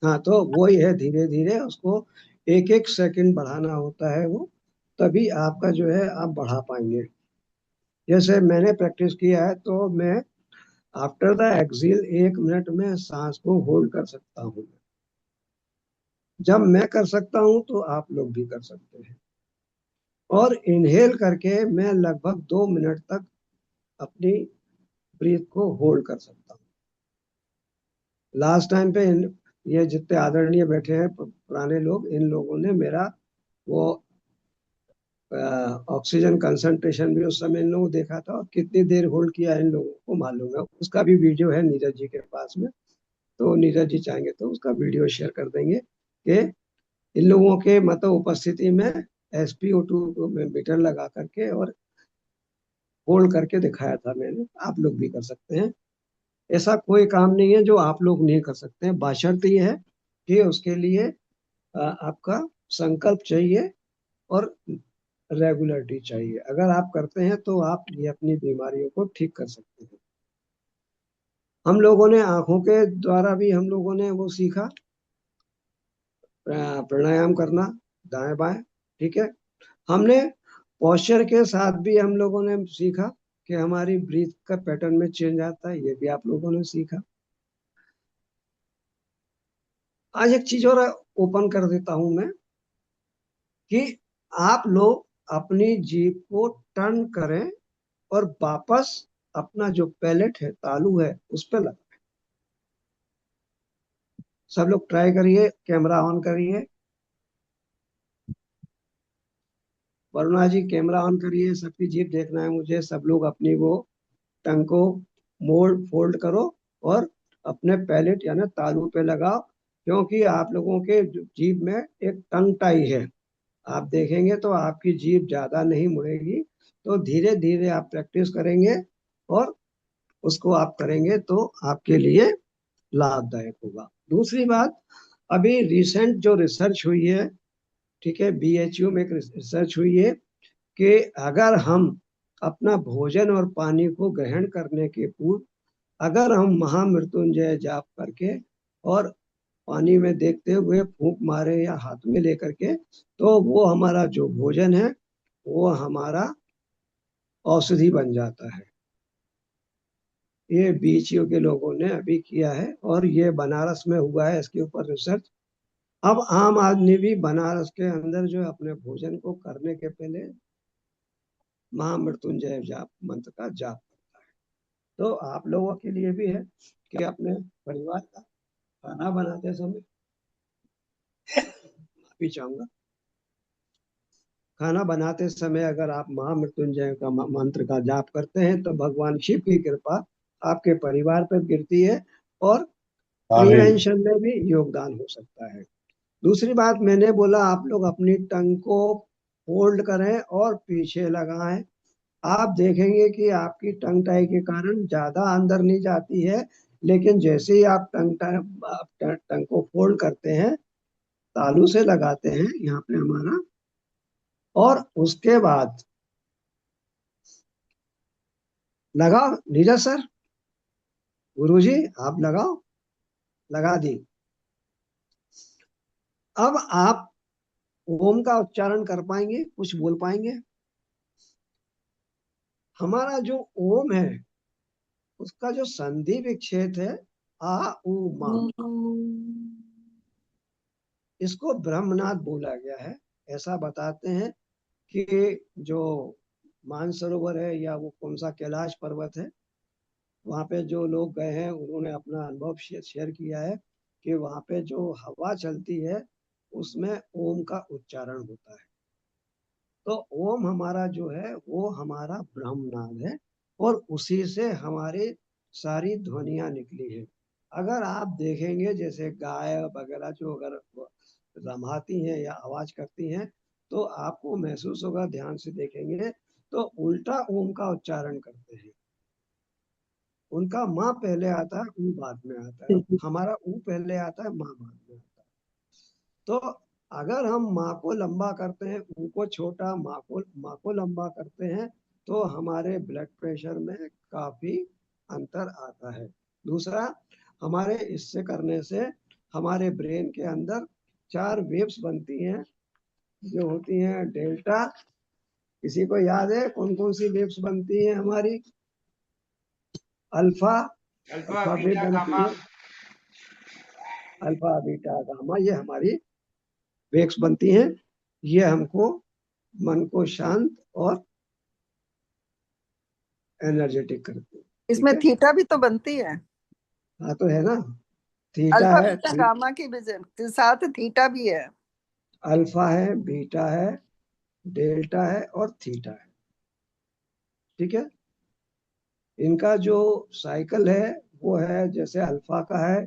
हाँ, तो वही है, धीरे धीरे उसको एक एक सेकंड बढ़ाना होता है वो, तभी आपका जो है आप बढ़ा पाएंगे। जैसे मैंने प्रैक्टिस किया है, तो मैं आफ्टर द एक्सहेल 1 मिनट में सांस को होल्ड कर सकता हूँ। जब मैं कर सकता हूँ तो आप लोग भी कर सकते हैं। और इनहेल करके मैं लगभग 2 मिनट तक अपनी ब्रीथ को होल्ड कर सकता हूँ। लास्ट टाइम पे ये जितने आदरणीय बैठे हैं पुराने लोग, इन लोगों ने मेरा वो ऑक्सीजन कंसंट्रेशन भी उस समय इन लोगों को देखा था, और कितनी देर होल्ड किया इन लोगों को मालूम है। उसका भी वीडियो है नीरज जी के पास में, तो नीरज जी चाहेंगे तो उसका वीडियो शेयर कर देंगे कि इन लोगों के मतलब उपस्थिति में SpO2 मीटर लगा करके और होल्ड करके दिखाया था मैंने, आप लोग भी कर सकते हैं। ऐसा कोई काम नहीं है जो आप लोग नहीं कर सकते हैं, बशर्ते ये है कि उसके लिए आपका संकल्प चाहिए और रेगुलरिटी चाहिए। अगर आप करते हैं तो आप ये अपनी बीमारियों को ठीक कर सकते हैं। हम लोगों ने आंखों के द्वारा भी हम लोगों ने वो सीखा, प्राणायाम करना दाएं बाएं, ठीक है। हमने पोस्चर के साथ भी हम लोगों ने सीखा कि हमारी ब्रीथ का पैटर्न में चेंज आता है, ये भी आप लोगों ने सीखा। आज एक चीज और ओपन कर देता हूं मैं कि आप लोग अपनी जीभ को टर्न करें और वापस अपना जो पैलेट है, तालू है, उस पर लगा। सब लोग ट्राई करिए, कैमरा ऑन करिए। वरुणा जी कैमरा ऑन करिए, सबकी जीभ देखना है मुझे। सब लोग अपनी वो टंग को मोल्ड फोल्ड करो और अपने पैलेट यानी तालू पे लगाओ, क्योंकि आप लोगों के जीभ में एक टंग टाई है। आप देखेंगे तो आपकी जीभ ज्यादा नहीं मुड़ेगी। तो धीरे धीरे आप प्रैक्टिस करेंगे और उसको आप करेंगे तो आपके लिए लाभदायक होगा। दूसरी बात, अभी रिसेंट जो रिसर्च हुई है, ठीक है, BHU में एक रिसर्च हुई है कि अगर हम अपना भोजन और पानी को ग्रहण करने के पूर्व अगर हम महामृत्युंजय जाप करके और पानी में देखते हुए फूंक मारे या हाथ में लेकर के, तो वो हमारा जो भोजन है वो हमारा औषधि बन जाता है। ये BHU के लोगों ने अभी किया है और ये बनारस में हुआ है इसके ऊपर रिसर्च। अब आम आदमी भी बनारस के अंदर जो है अपने भोजन को करने के पहले महामृत्युंजय जाप मंत्र का जाप करता है। तो आप लोगों के लिए भी है कि अपने परिवार का खाना बनाते समय, माफी चाहूंगा, खाना बनाते समय अगर आप महामृत्युंजय का मंत्र का जाप करते हैं तो भगवान शिव की कृपा आपके परिवार पर गिरती है और प्रिवेंशन में भी योगदान हो सकता है। दूसरी बात, मैंने बोला आप लोग अपनी टंग को होल्ड करें और पीछे लगाएं। आप देखेंगे कि आपकी टंग टाई के कारण ज्यादा अंदर नहीं जाती है, लेकिन जैसे ही आप टंग को फोल्ड करते हैं, तालू से लगाते हैं यहाँ पे हमारा, और उसके बाद लगाओ। नीरज सर, गुरुजी आप लगाओ, लगा दी। अब आप ओम का उच्चारण कर पाएंगे, कुछ बोल पाएंगे? हमारा जो ओम है उसका जो संधि विच्छेद है आ उ मा, इसको ब्रह्मनाद बोला गया है। ऐसा बताते हैं कि जो मानसरोवर है या वो कौन सा कैलाश पर्वत है, वहाँ पे जो लोग गए हैं उन्होंने अपना अनुभव शेयर किया है कि वहाँ पे जो हवा चलती है उसमें ओम का उच्चारण होता है। तो ओम हमारा जो है वो हमारा ब्रह्मनाद है और उसी से हमारी सारी ध्वनियां निकली है। अगर आप देखेंगे जैसे गाय वगैरह जो अगर रमाती हैं या आवाज करती हैं, तो आपको महसूस होगा, ध्यान से देखेंगे तो उल्टा ओम का उच्चारण करते हैं। उनका माँ पहले आता है, ऊ बाद में आता है। हमारा ऊ पहले आता है, माँ बाद में आता है। तो अगर हम माँ को लंबा करते हैं, ऊ को छोटा, माँ को लंबा करते हैं, तो हमारे ब्लड प्रेशर में काफी अंतर आता है। दूसरा, हमारे इससे करने से हमारे ब्रेन के अंदर 4 वेव्स बनती हैं जो होती हैं डेल्टा। किसी को याद है कौन कौन सी वेव्स बनती हैं हमारी? Alpha, alpha alpha wave beta बनती गामा। है, अल्फा बीटा गामा, ये हमारी वेव्स बनती हैं। ये हमको मन को शांत और एनर्जेटिक करती है। ठीक इसमें है, थीटा भी तो बनती है। हाँ तो है ना, थीटा अल्फा है, बीटा गामा की भी साथ थीटा भी है। अल्फा है, बीटा है, डेल्टा है और थीटा है। ठीक है, इनका जो साइकिल है वो है, जैसे अल्फा का है,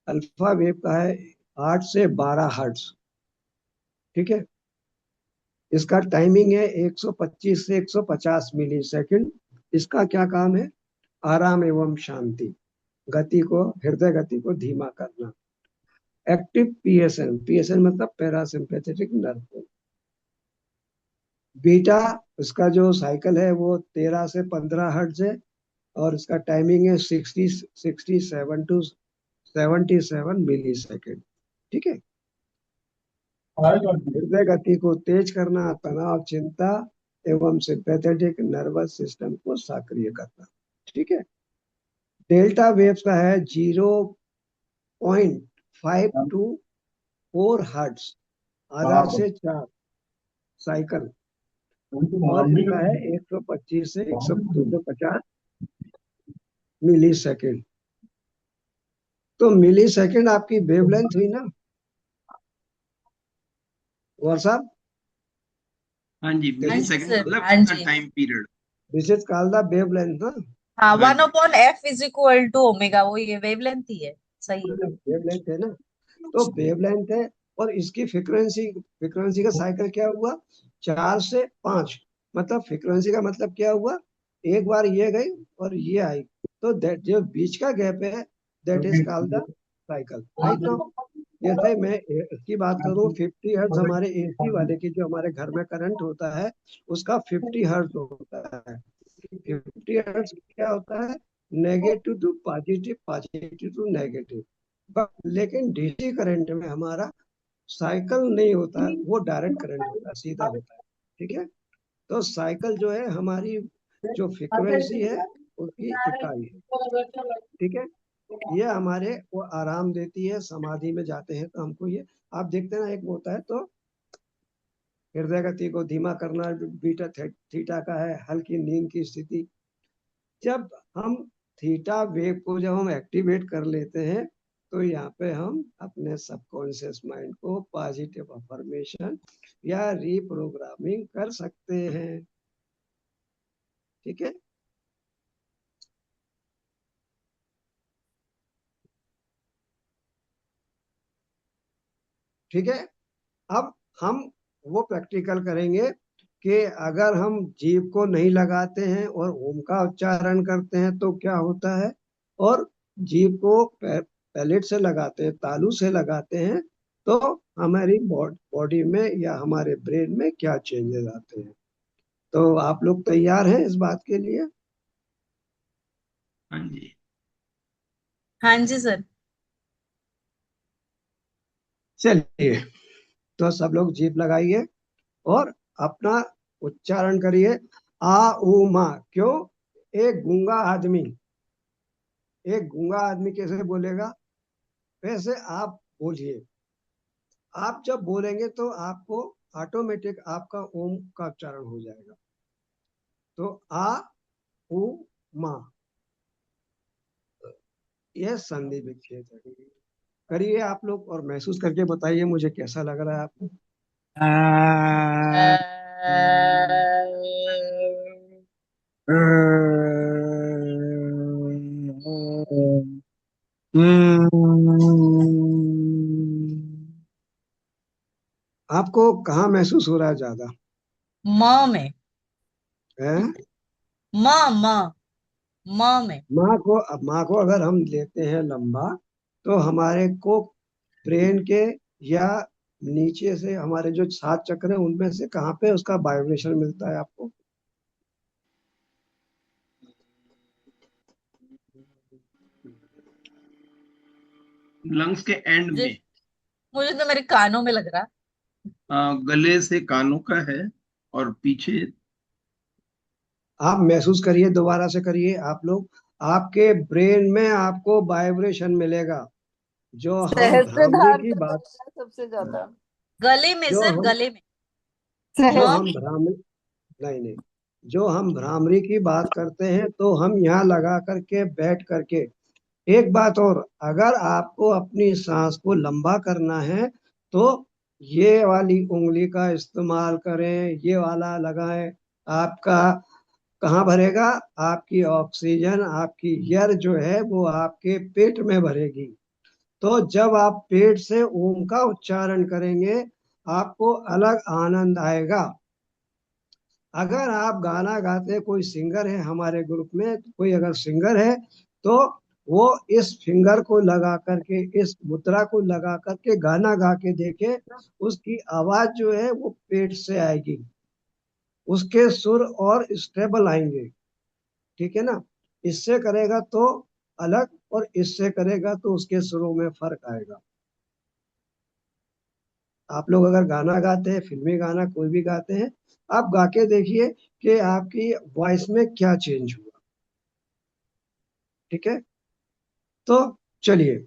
अल्फा वेव का है 8 से 12 हर्ट्ज। ठीक है, इसका टाइमिंग है 125 से 150 मिली सेकेंड। इसका क्या काम है? आराम एवं शांति, गति को, हृदय गति को धीमा करना। एक्टिव पीएसएन, पीएसएन मतलब पैरासिम्पैथेटिक नर्व। बीटा, इसका जो साइकिल है वो 13 से 15 हर्ट्ज है और इसका टाइमिंग है 67 मिली सेकेंड। ठीक है। हृदय गति को तेज करना, तनाव, चिंता एवं सिंपैथेटिक नर्वस सिस्टम को सक्रिय करना। ठीक है। डेल्टा वेव्स का है 0.5 टू 4 हर्ट्ज, आधा से 4 साइकिल। और इसका है 125 से 250 मिली सेकेंड। तो मिली सेकेंड आपकी वेवलेंथ हुई ना और साहब? हाँ जी, हाँ मिली जी सेकंड सर, मतलब हाँ इसका जी। Time period. This is called the wavelength ना। हाँ, हाँ वन जी। Upon F is equal to omega, वो ये वेवलेंथ ही है। सही है। वेवलेंथ है ना, तो वेवलेंथ है। और इसकी फ्रीक्वेंसी, फ्रीक्वेंसी का साइकिल क्या हुआ? 4 से 5। मतलब फ्रीक्वेंसी का मतलब क्या हुआ? एक बार ये गई और ये आई, तो दैट जो बीच का गैप है that is called the cycle, right no. जैसे मैं इसकी बात करूं, 50 हर्ट्ज हमारे एसी वाले की, जो हमारे घर में करंट होता है उसका 50 हर्ट्ज होता है। 50 हर्ट्ज क्या होता है? Negative to positive, positive to negative. लेकिन डीसी करंट में हमारा साइकिल नहीं होता है, वो डायरेक्ट करंट होता है, सीधा होता है। ठीक है। तो साइकिल जो है हमारी जो फ्रीक्वेंसी है उसकी इकाई है। ठीक है। ये हमारे वो आराम देती है, समाधि में जाते हैं तो हमको ये, आप देखते हैं ना, एक होता है तो हृदय गति को धीमा करना, बीटा थीटा का है हल्की नींद की स्थिति। जब हम थीटा वेव को जब हम एक्टिवेट कर लेते हैं तो यहाँ पे हम अपने सबकॉन्शियस माइंड को पॉजिटिव अफर्मेशन या रीप्रोग्रामिंग कर सकते हैं। ठीक है। ठीक है। अब हम वो प्रैक्टिकल करेंगे कि अगर हम जीभ को नहीं लगाते हैं और ओम का उच्चारण करते हैं तो क्या होता है, और जीभ को पैलेट से लगाते हैं, तालू से लगाते हैं, तो हमारी बॉडी में या हमारे ब्रेन में क्या चेंजेस आते हैं। तो आप लोग तैयार हैं इस बात के लिए? हाँ जी। हाँ जी सर। चलिए, तो सब लोग जीभ लगाइए और अपना उच्चारण करिए। आ ऊ मा। क्यों? एक गूंगा आदमी, एक गूंगा आदमी कैसे बोलेगा वैसे आप बोलिए। आप जब बोलेंगे तो आपको ऑटोमेटिक आपका ओम का उच्चारण हो जाएगा। तो आ ऊ मा, यह संधि विच्छेद है। करिए आप लोग और महसूस करके बताइए मुझे कैसा लग रहा है आपको। आपको कहाँ महसूस हो रहा है ज्यादा? म में। है? म म म में। माँ को अगर हम लेते हैं लंबा, तो हमारे को ब्रेन के या नीचे से हमारे जो 7 चक्र हैं उनमें से कहाँ पे उसका वाइब्रेशन मिलता है आपको? लंग्स के एंड मुझे में। मुझे तो मेरे कानों में लग रहा। गले से कानों का है और पीछे। आप महसूस करिए, दोबारा से करिए आप लोग। आपके ब्रेन में आपको वाइब्रेशन मिलेगा। जो हम भ्रामरी सहस्त्रधार की पे बात, लगता है सबसे ज्यादा। गले में जो सर, हम गले में। जो म सहस्त्र। हम में। भ्रामरी, नहीं नहीं, जो हम भ्रामरी की बात करते हैं तो हम यहाँ लगा करके बैठ करके, एक बात और, अगर आपको अपनी सांस को लंबा करना है तो ये वाली उंगली का इस्तेमाल करें, ये वाला लगाएं। आपका कहाँ भरेगा? आपकी ऑक्सीजन, आपकी एयर जो है वो आपके पेट में भरेगी। तो जब आप पेट से ओम का उच्चारण करेंगे आपको अलग आनंद आएगा। अगर आप गाना गाते, कोई सिंगर है हमारे ग्रुप में, कोई अगर सिंगर है, तो वो इस फिंगर को लगा करके, इस मुद्रा को लगा करके गाना गा के देखे, उसकी आवाज जो है वो पेट से आएगी, उसके सुर और स्टेबल आएंगे। ठीक है ना? इससे करेगा तो अलग, और इससे करेगा तो उसके सुरों में फर्क आएगा। आप लोग अगर गाना गाते हैं, फिल्मी गाना कोई भी गाते हैं, आप गा के देखिए कि आपकी वॉइस में क्या चेंज हुआ। ठीक है? तो चलिए,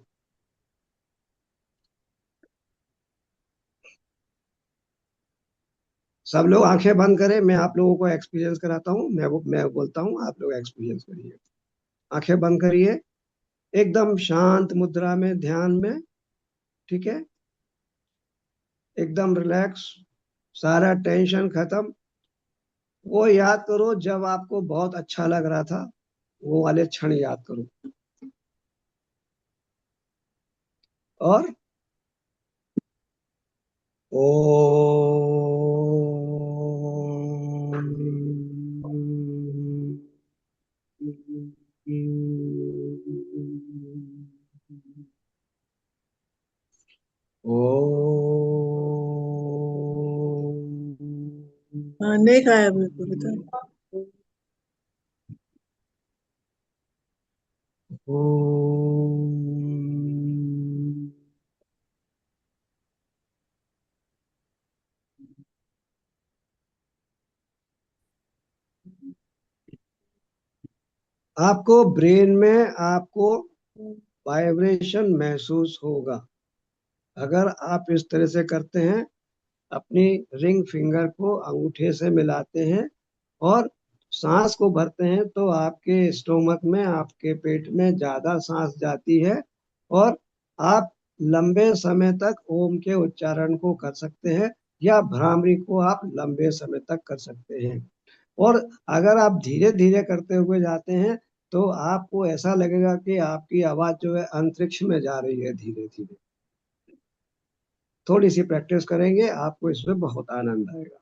सब लोग आंखें बंद करें, मैं आप लोगों को एक्सपीरियंस कराता हूँ। मैं बोलता हूँ, आप लोग एक्सपीरियंस करिए। आंखें बंद करिए, एकदम शांत मुद्रा में, ध्यान में। ठीक है? एकदम रिलैक्स, सारा टेंशन खत्म। वो याद करो जब आपको बहुत अच्छा लग रहा था, वो वाले क्षण याद करो। और ओ हाँ नहीं खाया बिल्कुल बता। आपको ब्रेन में आपको वाइब्रेशन महसूस होगा। अगर आप इस तरह से करते हैं, अपनी रिंग फिंगर को अंगूठे से मिलाते हैं और सांस को भरते हैं, तो आपके स्टोमक में, आपके पेट में ज्यादा सांस जाती है, और आप लंबे समय तक ओम के उच्चारण को कर सकते हैं, या भ्रामरी को आप लंबे समय तक कर सकते हैं। और अगर आप धीरे धीरे करते हुए जाते हैं, तो आपको ऐसा लगेगा कि आपकी आवाज जो है अंतरिक्ष में जा रही है धीरे धीरे। थोड़ी सी प्रैक्टिस करेंगे, आपको इसमें बहुत आनंद आएगा।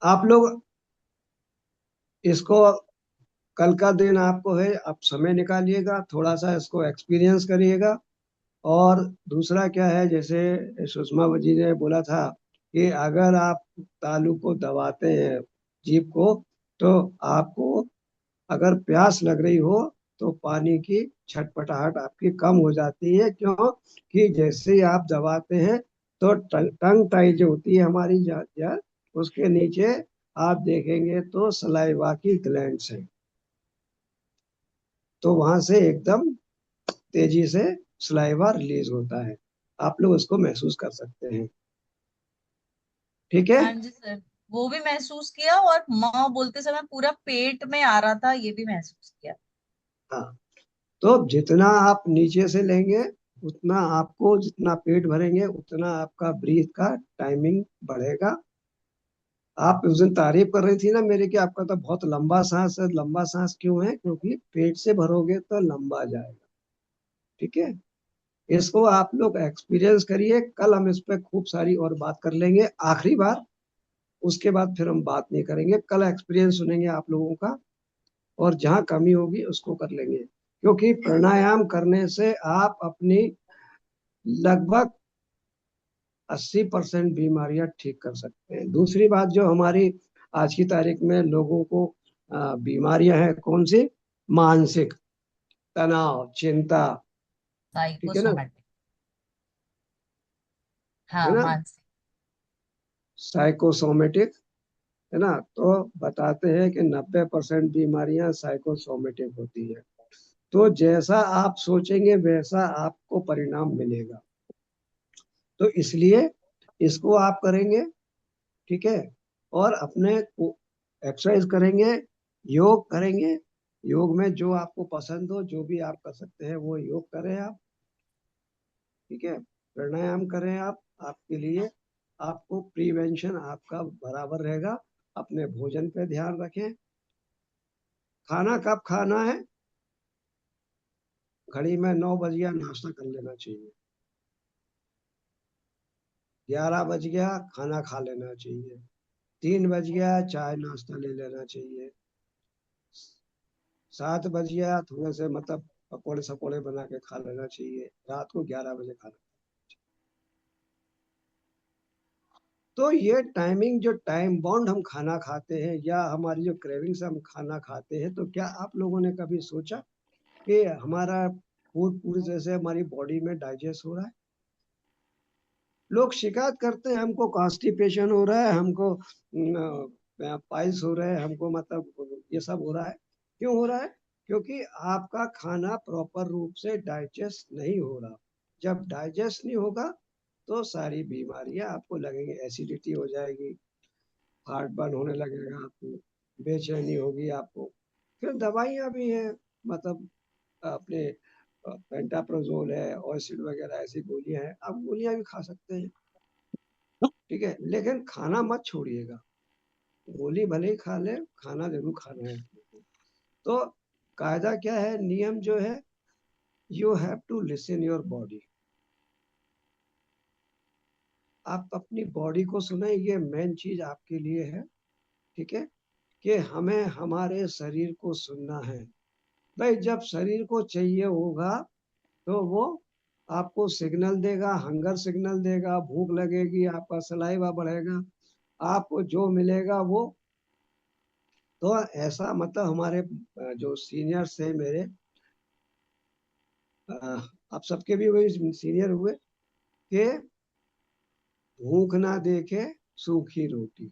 आप लोग इसको, कल का दिन आपको है, आप समय निकालिएगा, थोड़ा सा इसको एक्सपीरियंस करिएगा। और दूसरा क्या है, जैसे सुषमा जी ने बोला था कि अगर आप तालू को दबाते हैं, जीभ को, तो आपको अगर प्यास लग रही हो, तो पानी की छटपटाहट आपकी कम हो जाती है। क्यों? कि जैसे ही आप दबाते हैं, तो टंग टाई जो होती है हमारी, उसके नीचे आप देखेंगे तो सलाइवा की ग्लैंड्स हैं, तो वहां से एकदम तेजी से सलाइवा रिलीज होता है। आप लोग उसको महसूस कर सकते हैं। ठीक है? हाँ जी सर, वो भी महसूस किया, और माँ बोलते समय पूरा पेट में आ रहा था, ये भी महसूस किया। हाँ, तो जितना आप नीचे से लेंगे, उतना आपको, जितना पेट भरेंगे, उतना आपका ब्रीथ का टाइमिंग बढ़ेगा। आप उस दिन तारीफ कर रही थी ना मेरे, कि आपका तो बहुत लंबा सांस है। लंबा सांस क्यों है? क्योंकि पेट से भरोगे तो लंबा जाएगा। ठीक है? इसको आप लोग एक्सपीरियंस करिए। कल हम इस पे खूब सारी और बात कर लेंगे, आखिरी बार। उसके बाद फिर हम बात नहीं करेंगे। कल एक्सपीरियंस सुनेंगे आप लोगों का, और जहाँ कमी होगी उसको कर लेंगे। क्योंकि प्राणायाम करने से आप अपनी लगभग 80% बीमारियां ठीक कर सकते हैं। दूसरी बात, जो हमारी आज की तारीख में लोगों को बीमारियां हैं, कौन सी? मानसिक तनाव, चिंता। ठीक है ना? साइकोसोमेटिक। है हाँ, ना? मानसिक। साइकोसोमेटिक। है ना? तो बताते हैं कि 90% बीमारियां साइकोसोमेटिक होती है। तो जैसा आप सोचेंगे, वैसा आपको परिणाम मिलेगा। तो इसलिए इसको आप करेंगे। ठीक है? और अपने एक्सरसाइज करेंगे, योग करेंगे। योग में जो आपको पसंद हो, जो भी आप कर सकते हैं, वो योग करें आप। ठीक है? प्राणायाम करें आप। आपके लिए, आपको प्रिवेंशन आपका बराबर रहेगा। अपने भोजन पे ध्यान रखें। खाना कब खाना है? घड़ी में 9 बजे नाश्ता कर लेना चाहिए। 11 बज गया, खाना खा लेना चाहिए। 3 बज गया, चाय नाश्ता ले लेना चाहिए। 7 बज गया, थोड़े से मतलब पकौड़े सकोड़े बना के खा लेना चाहिए। रात को 11 बजे खाना। तो ये टाइमिंग, जो टाइम बाउंड हम खाना खाते हैं या हमारी जो क्रेविंग से हम खाना खाते हैं, तो क्या आप लोगों ने कभी सोचा कि हमारा फूड पूरी तरह से हमारी बॉडी में डाइजेस्ट हो रहा है? लोग शिकायत करते हैं, हमको कॉन्स्टिपेशन हो रहा है, हमको पाइल्स हो रहे हैं, हमको मतलब ये सब हो रहा है। क्यों हो रहा है? क्योंकि आपका खाना प्रॉपर रूप से डाइजेस्ट नहीं हो रहा। जब डाइजेस्ट नहीं होगा तो सारी बीमारियां आपको लगेंगी। एसिडिटी हो जाएगी, हार्ट बर्न होने लगेगा आपको, बेचैनी होगी आपको। फिर दवाइयाँ भी हैं, मतलब अपने पेंटाप्रोजोल है, ऑसिड वगैरह ऐसी गोलियां हैं, आप गोलियां भी खा सकते हैं। ठीक है, लेकिन खाना मत छोड़िएगा। गोली भले ही खा ले, खाना जरूर खाना है। तो कायदा क्या है, नियम जो है, you have to listen your body. आप अपनी बॉडी को सुने, ये मेन चीज आपके लिए है। ठीक है, कि हमें हमारे शरीर को सुनना है। भाई जब शरीर को चाहिए होगा तो वो आपको सिग्नल देगा, हंगर सिग्नल देगा, भूख लगेगी, आपका सलाइवा बढ़ेगा, आपको जो मिलेगा वो। तो ऐसा मतलब हमारे जो सीनियर्स थे मेरे, आप सबके भी वही सीनियर हुए, कि भूख ना देखे सूखी रोटी,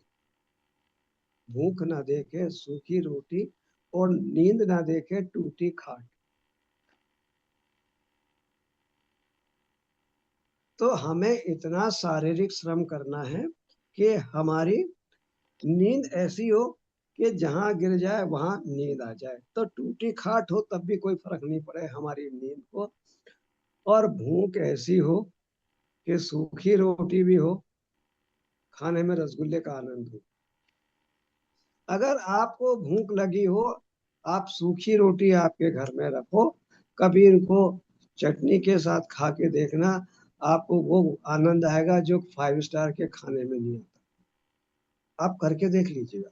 भूख ना देखे सूखी रोटी, और नींद ना देखे टूटी खाट। तो हमें इतना शारीरिक श्रम करना है कि हमारी नींद ऐसी हो कि जहां गिर जाए वहां नींद आ जाए। तो टूटी खाट हो तब भी कोई फर्क नहीं पड़े हमारी नींद को। और भूख ऐसी हो कि सूखी रोटी भी हो, खाने में रसगुल्ले का आनंद हो। अगर आपको भूख लगी हो, आप सूखी रोटी आपके घर में रखो, कभी इनको चटनी के साथ खा के देखना, आपको वो आनंद आएगा जो 5 स्टार के खाने में नहीं आता। आप करके देख लीजिएगा।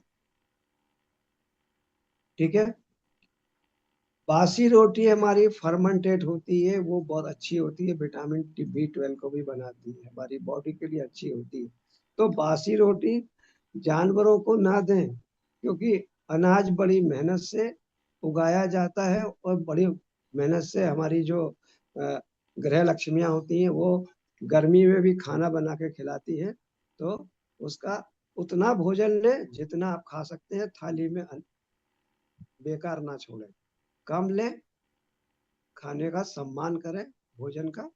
ठीक है, बासी रोटी हमारी फर्मेंटेड होती है, वो बहुत अच्छी होती है, विटामिन B12 को भी बनाती है, हमारी बॉडी के लिए अच्छी होती है। तो बासी रोटी जानवरों को ना दें, क्योंकि अनाज बड़ी मेहनत से उगाया जाता है, और बड़ी मेहनत से हमारी जो गृह लक्ष्मियां होती हैं वो गर्मी में भी खाना बना के खिलाती हैं। तो उसका उतना भोजन लें जितना आप खा सकते हैं, थाली में बेकार ना छोड़ें। कम लें, खाने का सम्मान करें, भोजन का,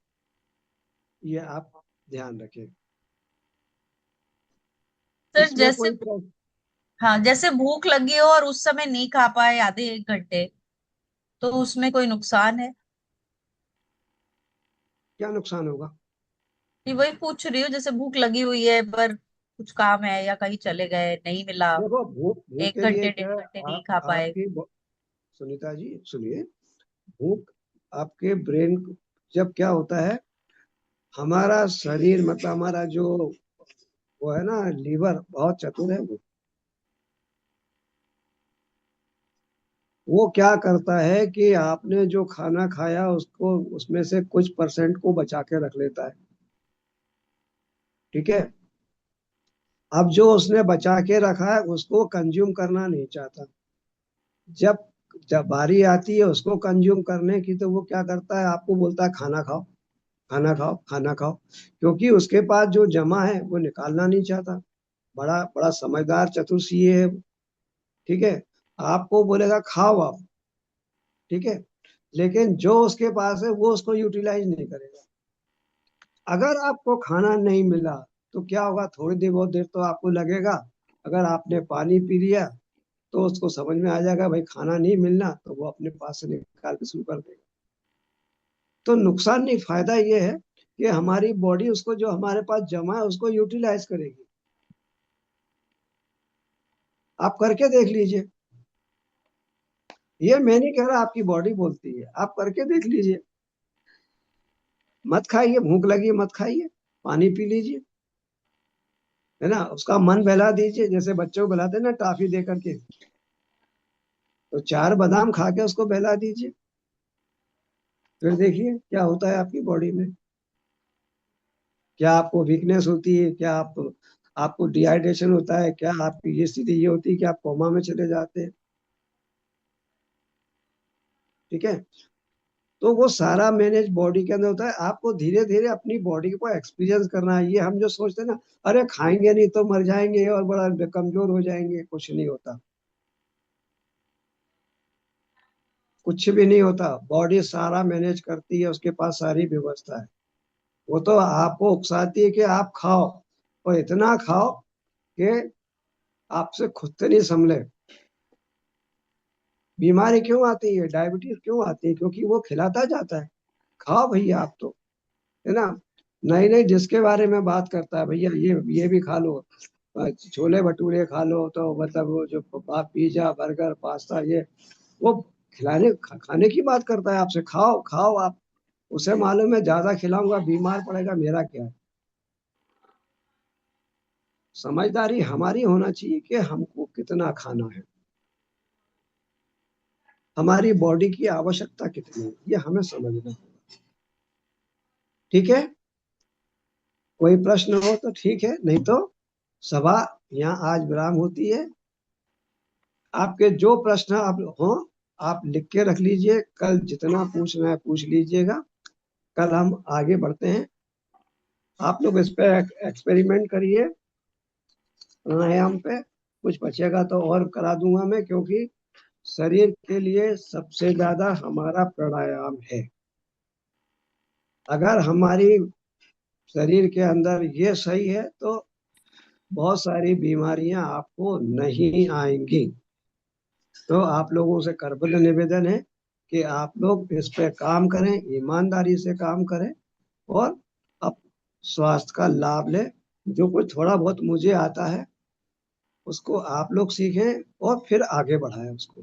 ये आप ध्यान रखें। सर इसमें जैसे, कोई हाँ जैसे भूख लगी हो और उस समय नहीं खा पाए आधे एक घंटे, तो उसमें कोई नुकसान है? क्या नुकसान होगा? ये वही पूछ रही हूँ, जैसे भूख लगी हुई है पर कुछ काम है या कहीं चले गए नहीं मिला, देखो, भूख भूख एक के लिए घंटे क्या डेढ़ है, घंटे नहीं खा पाए। सुनीता जी सुनिए, भूख आपके ब्रेन, जब क्या होता है, हमारा शरीर मतलब हमारा जो वो है ना, लीवर बहुत चतुर है। वो क्या करता है कि आपने जो खाना खाया उसको, उसमें से कुछ परसेंट को बचा के रख लेता है। ठीक है, अब जो उसने बचा के रखा है उसको कंज्यूम करना नहीं चाहता। जब जब बारी आती है उसको कंज्यूम करने की, तो वो क्या करता है, आपको बोलता है खाना खाओ, खाना खाओ, खाना खाओ, क्योंकि उसके पास जो जमा है वो निकालना नहीं चाहता। बड़ा बड़ा समझदार चतुर सीए है वो। ठीक है, आपको बोलेगा खाओ आप, ठीक है, लेकिन जो उसके पास है वो उसको यूटिलाइज नहीं करेगा। अगर आपको खाना नहीं मिला तो क्या होगा, थोड़ी देर बहुत देर तो आपको लगेगा। अगर आपने पानी पी लिया तो उसको समझ में आ जाएगा भाई खाना नहीं मिलना, तो वो अपने पास से निकाल के शुरू कर देगा। तो नुकसान नहीं, फायदा ये है कि हमारी बॉडी उसको, जो हमारे पास जमा है उसको यूटिलाइज करेगी। आप करके देख लीजिए, ये मैं नहीं कह रहा, आपकी बॉडी बोलती है, आप करके देख लीजिए। मत खाइए, भूख लगी है मत खाइए, पानी पी लीजिए। है ना, उसका मन बहला दीजिए, जैसे बच्चों को बहलाते हैं ना टॉफी दे करके, तो 4 बादाम खा के उसको बहला दीजिए, फिर देखिए क्या होता है आपकी बॉडी में। क्या आपको वीकनेस होती है, क्या आपको डिहाइड्रेशन होता है, क्या आपकी ये स्थिति ये होती है कि आप कोमा में चले जाते हैं। ठीक है, तो वो सारा मैनेज बॉडी के अंदर होता है। आपको धीरे धीरे अपनी बॉडी को एक्सपीरियंस करना है। ये हम जो सोचते हैं ना, अरे खाएंगे नहीं तो मर जाएंगे और बड़ा कमजोर हो जाएंगे, कुछ नहीं होता, कुछ भी नहीं होता। बॉडी सारा मैनेज करती है, उसके पास सारी व्यवस्था है। वो तो आपको उकसाती है कि आप खाओ, और इतना खाओ कि आपसे खुद से नहीं संभले। बीमारी क्यों आती है, डायबिटीज क्यों आती है? क्योंकि वो खिलाता जाता है, खाओ भैया आप तो, है ना। नहीं नहीं, जिसके बारे में बात करता है भैया ये भी खा लो, छोले भटूरे खा लो, तो मतलब वो जो आप पिज्जा बर्गर पास्ता ये वो खाने की बात करता है आपसे, खाओ खाओ आप। उसे मालूम है ज्यादा खिलाऊंगा बीमार पड़ेगा, मेरा क्या है। समझदारी हमारी होना चाहिए कि हमको कितना खाना है, हमारी बॉडी की आवश्यकता कितनी है, ये हमें समझना है। ठीक है, कोई प्रश्न हो तो ठीक है, नहीं तो सभा यहाँ आज विराम होती है। आपके जो प्रश्न आप हो आप लिख के रख लीजिए, कल जितना पूछना है पूछ लीजिएगा। कल हम आगे बढ़ते हैं, आप लोग इस पे एक्सपेरिमेंट करिए, प्राणायाम पे। कुछ बचेगा तो और करा दूंगा मैं, क्योंकि शरीर के लिए सबसे ज्यादा हमारा प्राणायाम है। अगर हमारी शरीर के अंदर ये सही है तो बहुत सारी बीमारियां आपको नहीं आएंगी। तो आप लोगों से करबद्ध निवेदन है कि आप लोग इस पे काम करें, ईमानदारी से काम करें, और अब स्वास्थ्य का लाभ लें। जो कुछ थोड़ा बहुत मुझे आता है उसको आप लोग सीखें और फिर आगे बढ़ाएं उसको।